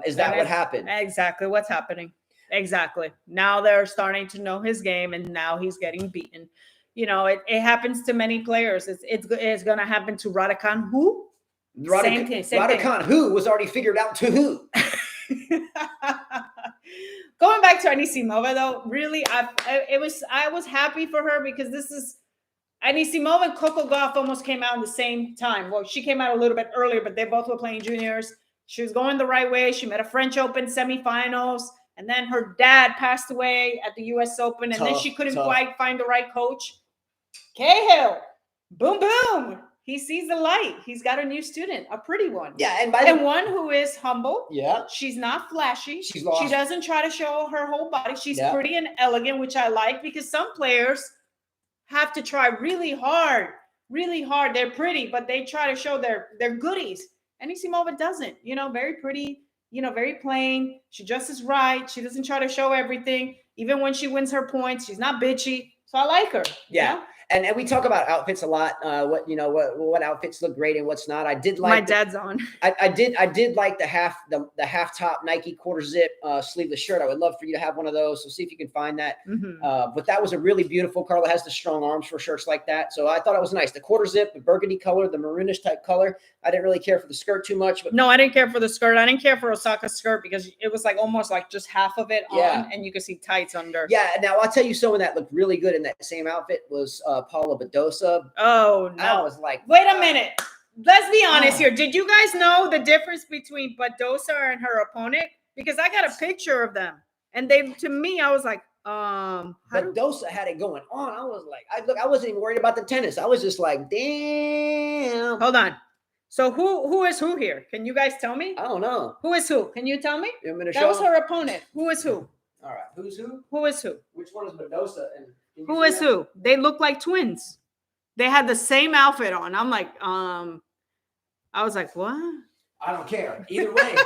Is that what happened? Exactly what's happening. Exactly. Now they're starting to know his game and now he's getting beaten. It happens to many players. It's going to happen to Raducanu, who? Same thing. Who was already figured out to who. Going back to Anisimova, though, really, I was happy for her because this is Anisimova and Coco Gauff almost came out at the same time. Well, she came out a little bit earlier, but they both were playing juniors. She was going the right way. She made a French Open semifinals, and then her dad passed away at the U.S. Open, and then she couldn't quite find the right coach. Cahill, boom, boom. He sees the light. He's got a new student, a pretty one. Yeah, and one who is humble. Yeah. She's not flashy. She's lost. She doesn't try to show her whole body. She's pretty and elegant, which I like because some players have to try really hard. Really hard. They're pretty, but they try to show their goodies. Anisimova doesn't. Very pretty, very plain. She dresses right. She doesn't try to show everything. Even when she wins her points, she's not bitchy. So I like her. Yeah. And we talk about outfits a lot. What outfits look great and what's not. I did like my dad's on. I did like the half top Nike quarter zip sleeveless shirt. I would love for you to have one of those. So see if you can find that. But that was a really beautiful. Carla has the strong arms for shirts like that. So I thought it was nice. The quarter zip, the burgundy color, the maroonish type color. I didn't really care for the skirt too much. But no, I didn't care for the skirt. I didn't care for Osaka's skirt because it was like almost like just half of it on, and you could see tights under. Yeah. Now I'll tell you someone that looked really good in that same outfit was Paula Badosa. Oh no! I was like, wait a minute. Let's be honest here. Did you guys know the difference between Badosa and her opponent? Because I got a picture of them, and to me, I was like, Badosa had it going on. I was like, I wasn't even worried about the tennis. I was just like, damn. Hold on. So who is who here? Can you guys tell me? I don't know. Who is who? Can you tell me? You want me to That show was 'em? her opponent. Who is who? All right. Who's who? Who is who? Which one is Mendoza? And can you Who see is that? who? They look like twins. They had the same outfit on. I'm like, I was like, what? I don't care. Either way,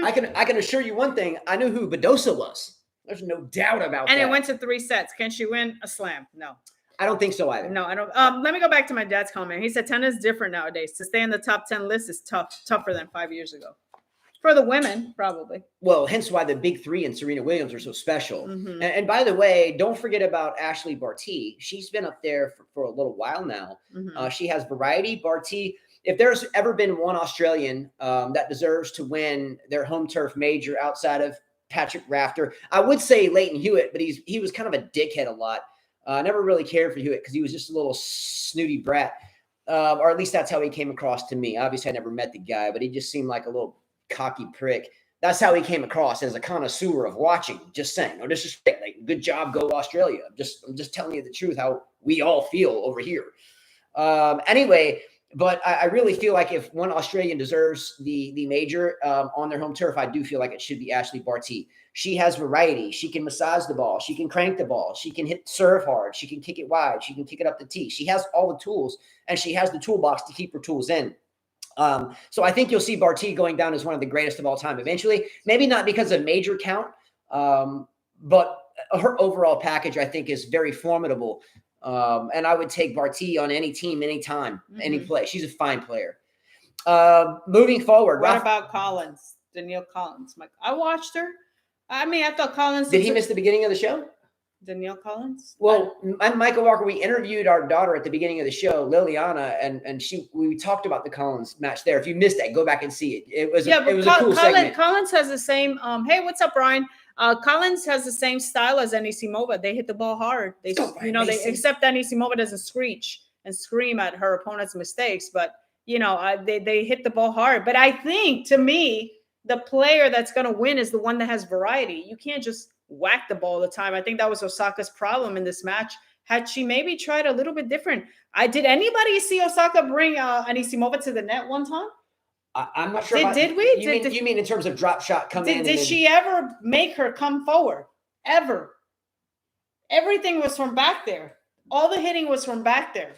I can assure you one thing. I knew who Mendoza was. There's no doubt about that. And it went to 3 sets. Can she win a slam? No. I don't think so either. No, I don't. Let me go back to my dad's comment. He said tennis is different nowadays. To stay in the top 10 list is tougher than 5 years ago. For the women, probably. Well, hence why the big three and Serena Williams are so special. Mhm. And by the way, don't forget about Ashley Barty. She's been up there for a little while now. Mhm. She has variety. Barty, if there's ever been one Australian that deserves to win their home turf major outside of Patrick Rafter, I would say Leighton Hewitt, but he was kind of a dickhead a lot. I never really cared for Hewitt because he was just a little snooty brat. Or at least that's how he came across to me. Obviously, I never met the guy, but he just seemed like a little cocky prick. That's how he came across, as a connoisseur of watching. Just saying, no disrespect. Like, good job, go Australia. I'm just telling you the truth, how we all feel over here. Anyway, but I really feel like if one Australian deserves the major on their home turf, I do feel like it should be Ashley Barty. She has variety. She can massage the ball. She can crank the ball. She can serve hard. She can kick it wide. She can kick it up the tee. She has all the tools, and she has the toolbox to keep her tools in. So I think you'll see Barty going down as one of the greatest of all time eventually. Maybe not because of major count, but her overall package, I think, is very formidable. And I would take Barty on any team, anytime, any play. She's a fine player. Moving forward. What about Collins? Danielle Collins. I watched her. I mean, I thought Collins. Did he miss the beginning of the show? Danielle Collins? Well, I'm Michael Walker. We interviewed our daughter at the beginning of the show, Liliana, and we talked about the Collins match there. If you missed that, go back and see it. It was a cool segment. Collins has the same. Hey, what's up, Brian? Collins has the same style as Anisimova. They hit the ball hard. They except Anisimova doesn't screech and scream at her opponent's mistakes, but they hit the ball hard. But I think, to me, the player that's going to win is the one that has variety. You can't just whack the ball all the time. I think that was Osaka's problem in this match. Had she maybe tried a little bit different? Did anybody see Osaka bring Anisimova to the net one time? I'm not sure. Did we? You mean in terms of drop shot coming in? Did she ever make her come forward? Ever? Everything was from back there. All the hitting was from back there,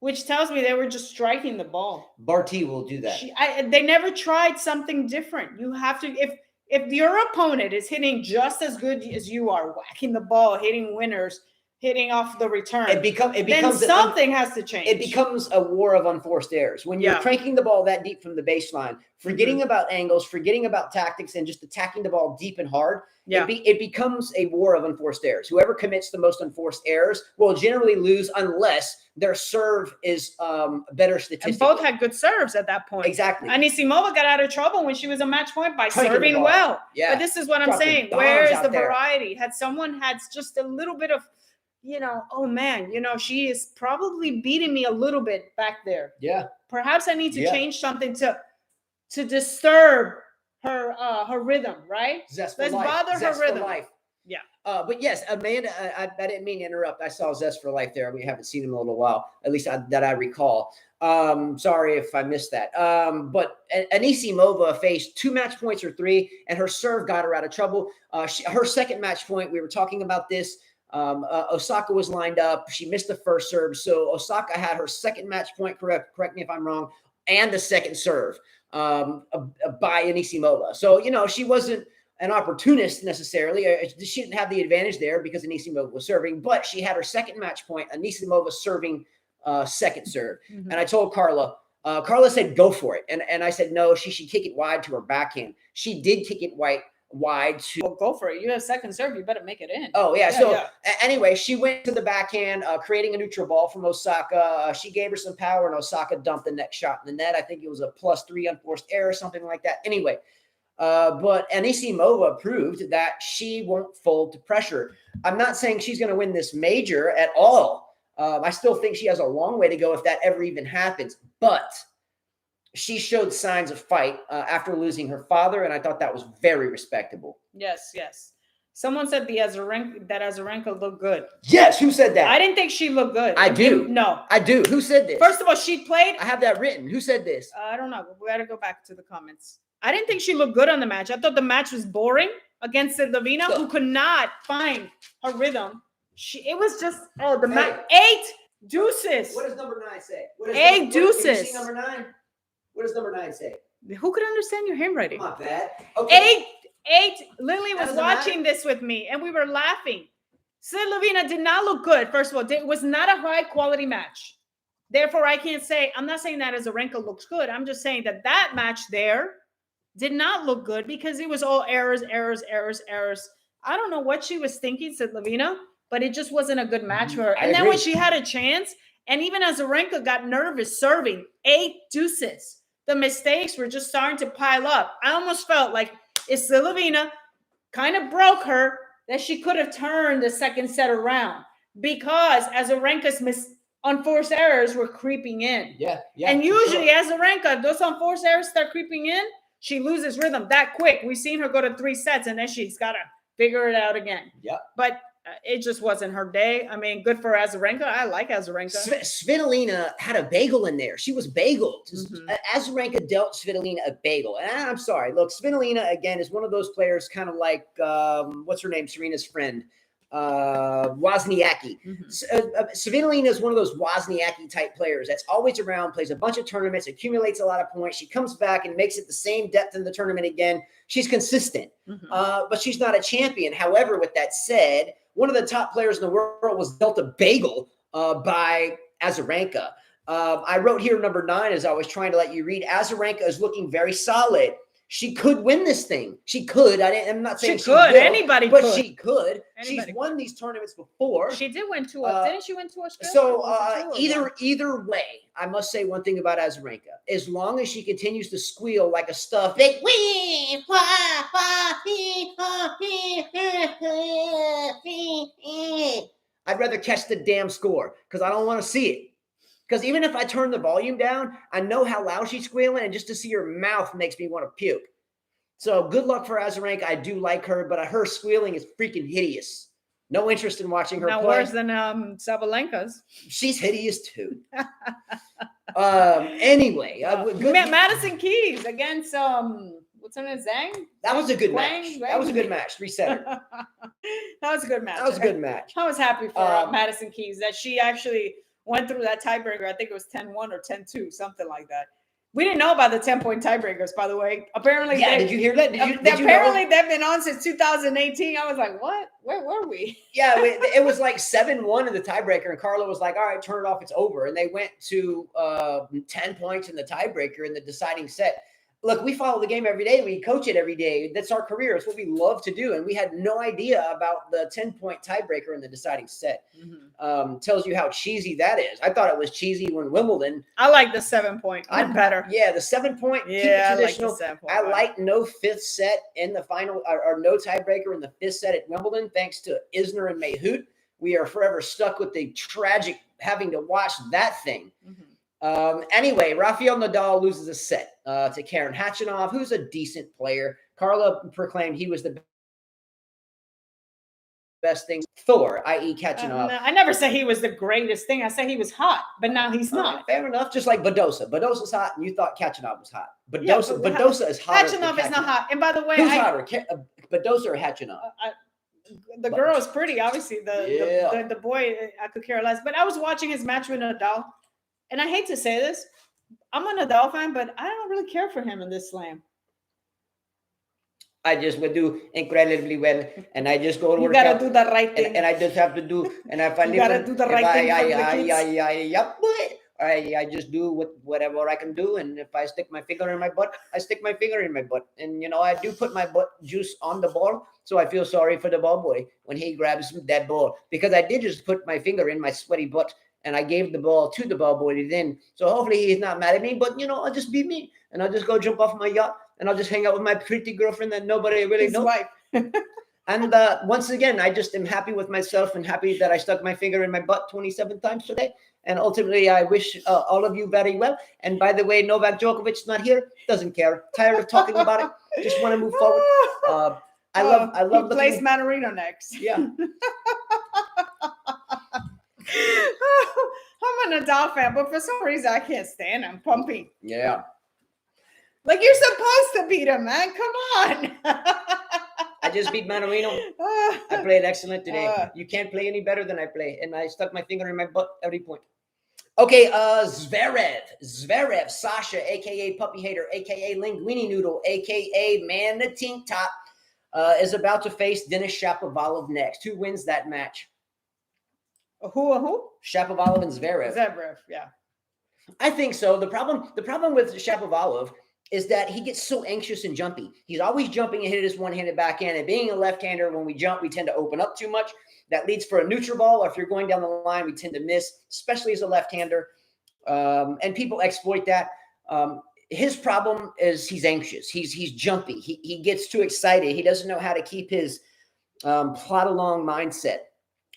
which tells me they were just striking the ball. Barty will do that. They never tried something different. You have to, if your opponent is hitting just as good as you are, whacking the ball, hitting winners, hitting off the return, then something has to change. It becomes a war of unforced errors. When you're cranking the ball that deep from the baseline, forgetting about angles, forgetting about tactics, and just attacking the ball deep and hard, it becomes a war of unforced errors. Whoever commits the most unforced errors will generally lose unless their serve is better statistically. And both had good serves at that point. Exactly. Anisimova got out of trouble when she was a match point by serving well. Yeah. But this is what I'm saying. Where is the variety? Had someone had just a little bit of, oh man, she is probably beating me a little bit back there. Yeah. Perhaps I need to change something to disturb her rhythm, right? Let's bother her rhythm. Life. Yeah. But yes, Amanda, I didn't mean to interrupt. I saw Zest for Life there. We haven't seen him in a little while, at least that I recall. Sorry if I missed that. But Anisimova faced 2 match points or 3, and her serve got her out of trouble. Her second match point, we were talking about this. Osaka was lined up. She missed the first serve. So Osaka had her second match point, correct me if I'm wrong, and the second serve by Anisimova. So, she wasn't an opportunist necessarily. She didn't have the advantage there because Anisimova was serving, but she had her second match point, Anisimova serving second serve. Mm-hmm. And I told Carla, said, go for it. And I said, no, she should kick it wide to her backhand. She did kick it wide to. Well, go for it. You have second serve. You better make it in. Oh, yeah. Anyway, she went to the backhand, creating a neutral ball from Osaka. She gave her some power, and Osaka dumped the next shot in the net. I think it was a +3 unforced error, something like that. Anyway, but Anisimova proved that she won't fold to pressure. I'm not saying she's going to win this major at all. I still think she has a long way to go if that ever even happens. But she showed signs of fight after losing her father, and I thought that was very respectable. Yes. Someone said that Azarenka looked good. Yes, who said that? I didn't think she looked good. I do. No. I do. Who said this? First of all, she played. I have that written. Who said this? I don't know. We got to go back to the comments. I didn't think she looked good on the match. I thought the match was boring against Lavina, who could not find her rhythm. It was just, the match. 8 deuces. What does number 9 say? Eight deuces. Can you see number 9? What does number 9 say? Who could understand your handwriting? Not bad. Okay. 8. Lily was watching this with me, and we were laughing. Lavina did not look good. First of all, it was not a high quality match. Therefore, I can't say, I'm not saying that Azarenka looks good. I'm just saying that match there did not look good because it was all errors. I don't know what she was thinking, Lavina, but it just wasn't a good match for her. And then when she had a chance, and even Azarenka got nervous serving, 8 deuces. The mistakes were just starting to pile up. I almost felt like if Lavina kind of broke her, that she could have turned the second set around because Azarenka's unforced errors were creeping in. Yeah. And usually Azarenka, those unforced errors start creeping in, she loses rhythm that quick. We've seen her go to 3 sets and then she's got to figure it out again. Yeah. But it just wasn't her day. I mean, good for Azarenka. I like Azarenka. Svitolina had a bagel in there. She was bageled. Mm-hmm. Azarenka dealt Svitolina a bagel. And I'm sorry. Look, Svitolina, again, is one of those players kind of like, what's her name? Serena's friend. Wozniacki. Svitolina is one of those Wozniacki type players that's always around, plays a bunch of tournaments, accumulates a lot of points. She comes back and makes it the same depth in the tournament again. She's consistent, but she's not a champion. However, with that said, one of the top players in the world was dealt a bagel by Azarenka. I wrote here number 9 as I was trying to let you read. Azarenka is looking very solid. She could win this thing. She could. I'm not saying she could. will, Anybody but could. she could. Anybody She's won these tournaments before. She did win 2. Didn't she win 2 Australia? So either way, I must say one thing about Azarenka. As long as she continues to squeal like a stuffed pig, I'd rather catch the damn score because I don't want to see it. Because even if I turn the volume down, I know how loud she's squealing, and just to see her mouth makes me want to puke. So good luck for Azarenka. I do like her, but her squealing is freaking hideous. No interest in watching her play. Worse than Sabalenka's. She's hideous too. Anyway, Madison Keys against what's her name? Zhang? That was a good match. That was a good match. Reset her. That was a good match. That was a good match. I was happy for Madison Keys that she actually went through that tiebreaker. I think it was 10-1 or 10-2, something like that. We didn't know about the 10-point tiebreakers, by the way. Apparently, did you hear that? Apparently, they've been on since 2018. I was like, what? Where were we? Yeah, it was like 7-1 in the tiebreaker, and Carla was like, all right, turn it off, it's over. And they went to 10 points in the tiebreaker in the deciding set. Look, we follow the game every day. We coach it every day. That's our career. It's what we love to do. And we had no idea about the 10-point tiebreaker in the deciding set. Tells you how cheesy that is. I thought it was cheesy when Wimbledon. I like the 7-point. I'm better. Yeah, the 7-point. Yeah, keep it traditional. I like the 7-point. I like no 5th set in the final or no tiebreaker in the 5th set at Wimbledon. Thanks to Isner and Mayhout. We are forever stuck with the tragic having to watch that thing. Anyway, Rafael Nadal loses a set to Karen Khachanov, who's a decent player. Carla proclaimed he was the best thing. Thor, i.e. Khachanov. No, I never said he was the greatest thing. I said he was hot, but now he's not. Fair enough. Just like Badosa. Badosa's hot, and you thought Khachanov was hot. Badosa is hotter. Khachanov is not hot. And by the way, who's hotter, Badosa or Khachanov? The girl is pretty. Obviously, the boy, I could care less. But I was watching his match with Nadal. And I hate to say this, I'm a Nadal fan, but I don't really care for him in this slam. I just would do incredibly well, and I just go to work. You gotta do the right thing, and I just have to do. And if I do the right thing I just do whatever I can do. And if I stick my finger in my butt, I stick my finger in my butt. And I do put my butt juice on the ball, so I feel sorry for the ball boy when he grabs that ball, because I did just put my finger in my sweaty butt. And I gave the ball to the ball boy then. So hopefully he's not mad at me. But, I'll just be me. And I'll just go jump off my yacht. And I'll just hang out with my pretty girlfriend that nobody really knows. Wife. And once again, I just am happy with myself and happy that I stuck my finger in my butt 27 times today. And ultimately, I wish all of you very well. And by the way, Novak Djokovic's not here. Doesn't care. Tired of talking about it. Just want to move forward. I love He looking plays at- Manarino next. Yeah. I'm a Nadal fan, but for some reason I can't stand him. Pumping. Yeah. Like you're supposed to beat him, man. Come on. I just beat Manarino. I played excellent today. You can't play any better than I play. And I stuck my finger in my butt every point. Okay, Zverev, Sasha, a.k.a. Puppy Hater, a.k.a. Linguini Noodle, a.k.a. Man the Tink Top, is about to face Denis Shapovalov next. Who wins that match? Who? Shapovalov and Zverev. Zverev, yeah. I think so. The problem with Shapovalov is that he gets so anxious and jumpy. He's always jumping and hitting his one-handed backhand. And being a left-hander, when we jump, we tend to open up too much. That leads for a neutral ball. Or if you're going down the line, we tend to miss, especially as a left-hander. And people exploit that. His problem is he's anxious. He's jumpy. He gets too excited. He doesn't know how to keep his plod along mindset.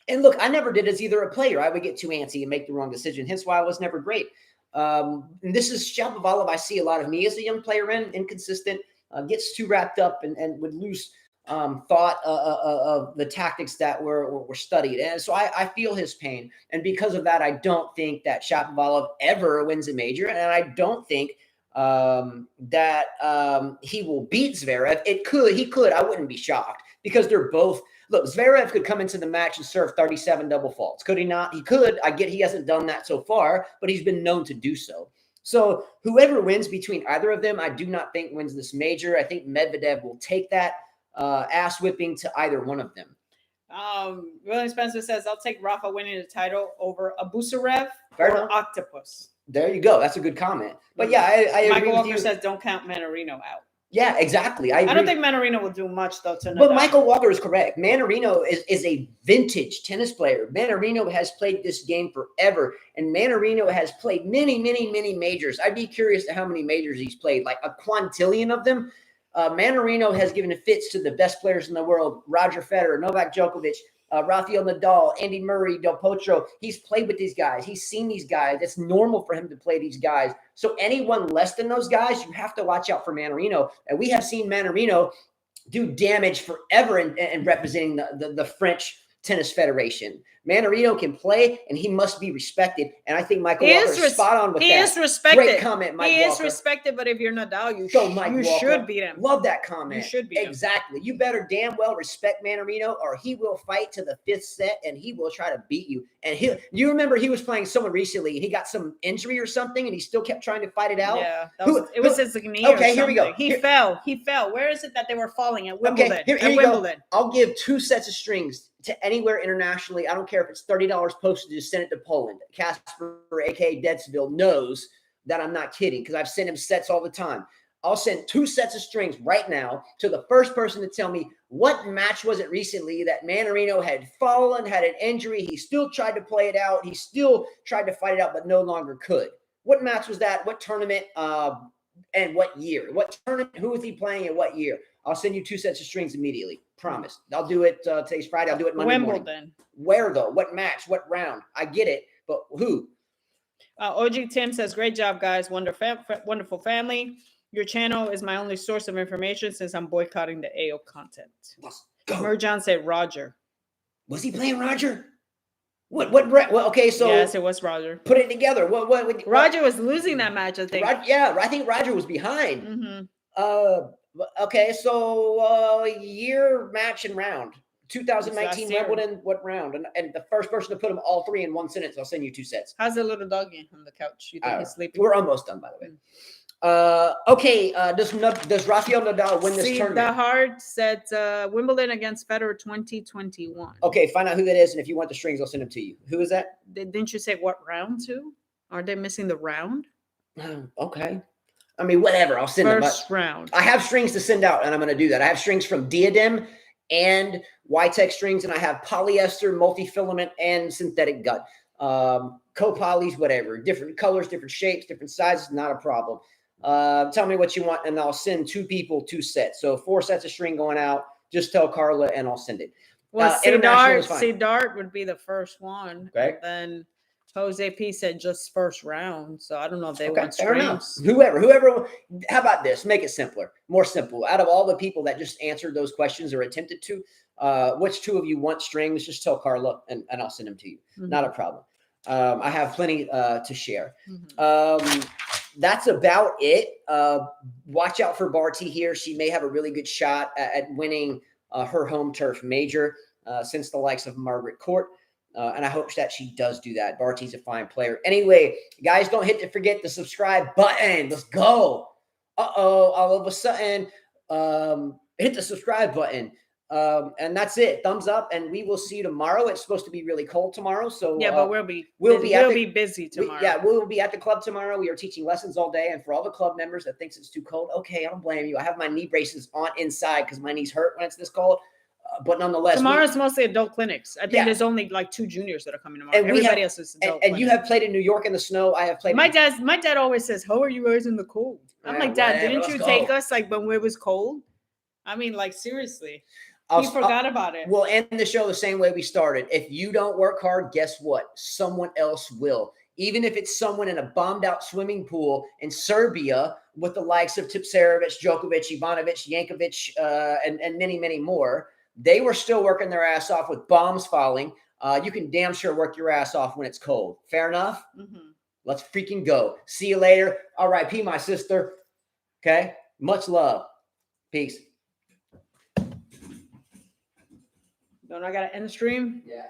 And look, I never did as either a player. I would get too antsy and make the wrong decision. Hence why I was never great. And this is Shapovalov. I see a lot of me as a young player inconsistent, gets too wrapped up and would lose thought of the tactics that were studied. And so I feel his pain. And because of that, I don't think that Shapovalov ever wins a major. And I don't think that he will beat Zverev. He could. I wouldn't be shocked because they're both. Look, Zverev could come into the match and serve 37 double faults. Could he not? He could. I get he hasn't done that so far, but he's been known to do so. So whoever wins between either of them, I do not think wins this major. I think Medvedev will take that ass whipping to either one of them. William Spencer says, I'll take Rafa winning the title over Abusarev Fair or enough. Octopus. There you go. That's a good comment. But yeah, I agree Michael with Walker you. says, don't count Manarino out. Yeah, exactly. I agree. don't think Manarino will do much, though, to Nadal. But Michael Walker is correct. Manarino is a vintage tennis player. Manarino has played this game forever, and Manarino has played many, many, many majors. I'd be curious to how many majors he's played, like a quintillion of them. Manarino has given fits to the best players in the world: Roger Federer, Novak Djokovic, Rafael Nadal, Andy Murray, Del Potro. He's played with these guys. He's seen these guys. It's normal for him to play these guys. So anyone less than those guys, you have to watch out for Manarino. And we have seen Manarino do damage forever in representing the French Tennis Federation. Manarino can play, and he must be respected. And I think Michael Walker is spot on with that. He is respected. Great comment, Mike Walker. He is respected, but if you're Nadal, you Walker. should beat him. Love that comment. You should beat him. Exactly. You better damn well respect Manarino, or he will fight to the fifth set, and he will try to beat you. And you remember he was playing someone recently, and he got some injury or something, and he still kept trying to fight it out. Yeah, it was his knee. Okay, here we go. He fell. Where is it that they were falling at Wimbledon? Okay, here you go. I'll give 2 sets of strings to anywhere internationally. I don't care if it's $30 postage to send it to Poland. Casper, aka Deadsville, knows that I'm not kidding because I've sent him sets all the time. I'll send 2 sets of strings right now to the first person to tell me what match was it recently that Manarino had fallen, had an injury. He still tried to play it out. He still tried to fight it out, but no longer could. What match was that? What tournament? And what year? What tournament? Who was he playing and what year? I'll send you 2 sets of strings immediately. Promise. I'll do it. Today's Friday. I'll do it Monday morning. Wimbledon. Where though? What match? What round? I get it, but who? OG Tim says, great job, guys. Wonderful family. Your channel is my only source of information since I'm boycotting the AO content. Let's go. Merjan said Roger. Was he playing Roger? Well, okay, so yes, it was Roger. Put it together. What Roger was losing that match, I think. I think Roger was behind. Mm-hmm. Okay, so year, match, and round. 2019 Wimbledon, what round? And the first person to put them all 3 in one sentence, I'll send you 2 sets. How's the little doggy on the couch? You think he's sleeping? We're almost done, by the way. Okay, does Rafael Nadal win this tournament? The Hard said Wimbledon against Federer 2021. Okay, find out who that is, and if you want the strings, I'll send them to you. Who is that? Didn't you say what round too? Aren't they missing the round? Okay. I mean, whatever. I'll send them. First round. I have strings to send out, and I'm going to do that. I have strings from Diadem and Ytech strings, and I have polyester, multi-filament, and synthetic gut. Co-polys, whatever. Different colors, different shapes, different sizes, not a problem. Tell me what you want, and I'll send 2 people 2 sets. So 4 sets of string going out. Just tell Carla, and I'll send it. Well, Dart would be the first one. Okay. Then Jose P said just first round, so I don't know if they Okay, want fair enough. strings. Whoever. How about this? Make it simpler, more simple. Out of all the people that just answered those questions or attempted to, which two of you want strings? Just tell Carla, and I'll send them to you. Not a problem. I have plenty to share. That's about it. Watch out for Barty here. She may have a really good shot at winning her home turf major since the likes of Margaret Court. And I hope that she does do that. Barty's a fine player. Anyway, guys, don't forget the subscribe button. Let's go. All of a sudden, hit the subscribe button. And that's it. Thumbs up, and we will see you tomorrow. It's supposed to be really cold tomorrow, so Yeah, but we'll be busy tomorrow. We'll be at the club tomorrow. We are teaching lessons all day, and for all the club members that thinks it's too cold, okay, I don't blame you. I have my knee braces on inside because my knees hurt when it's this cold. But nonetheless, tomorrow's mostly adult clinics. I think there's only like 2 juniors that are coming tomorrow. And everybody else is adult. And you have played in New York in the snow. I have played. My dad always says, "How are you guys in the cold?" I'm like, Dad, didn't you take us like when it was cold? I mean, like seriously. He forgot about it. We'll end the show the same way we started. If you don't work hard, guess what? Someone else will. Even if it's someone in a bombed out swimming pool in Serbia with the likes of Tipsarevic, Djokovic, Ivanovic, Yankovic, and many, many more, they were still working their ass off with bombs falling. You can damn sure work your ass off when it's cold. Fair enough? Let's freaking go. See you later. R.I.P. my sister. Okay? Much love. Peace. Don't I gotta end the stream? Yeah.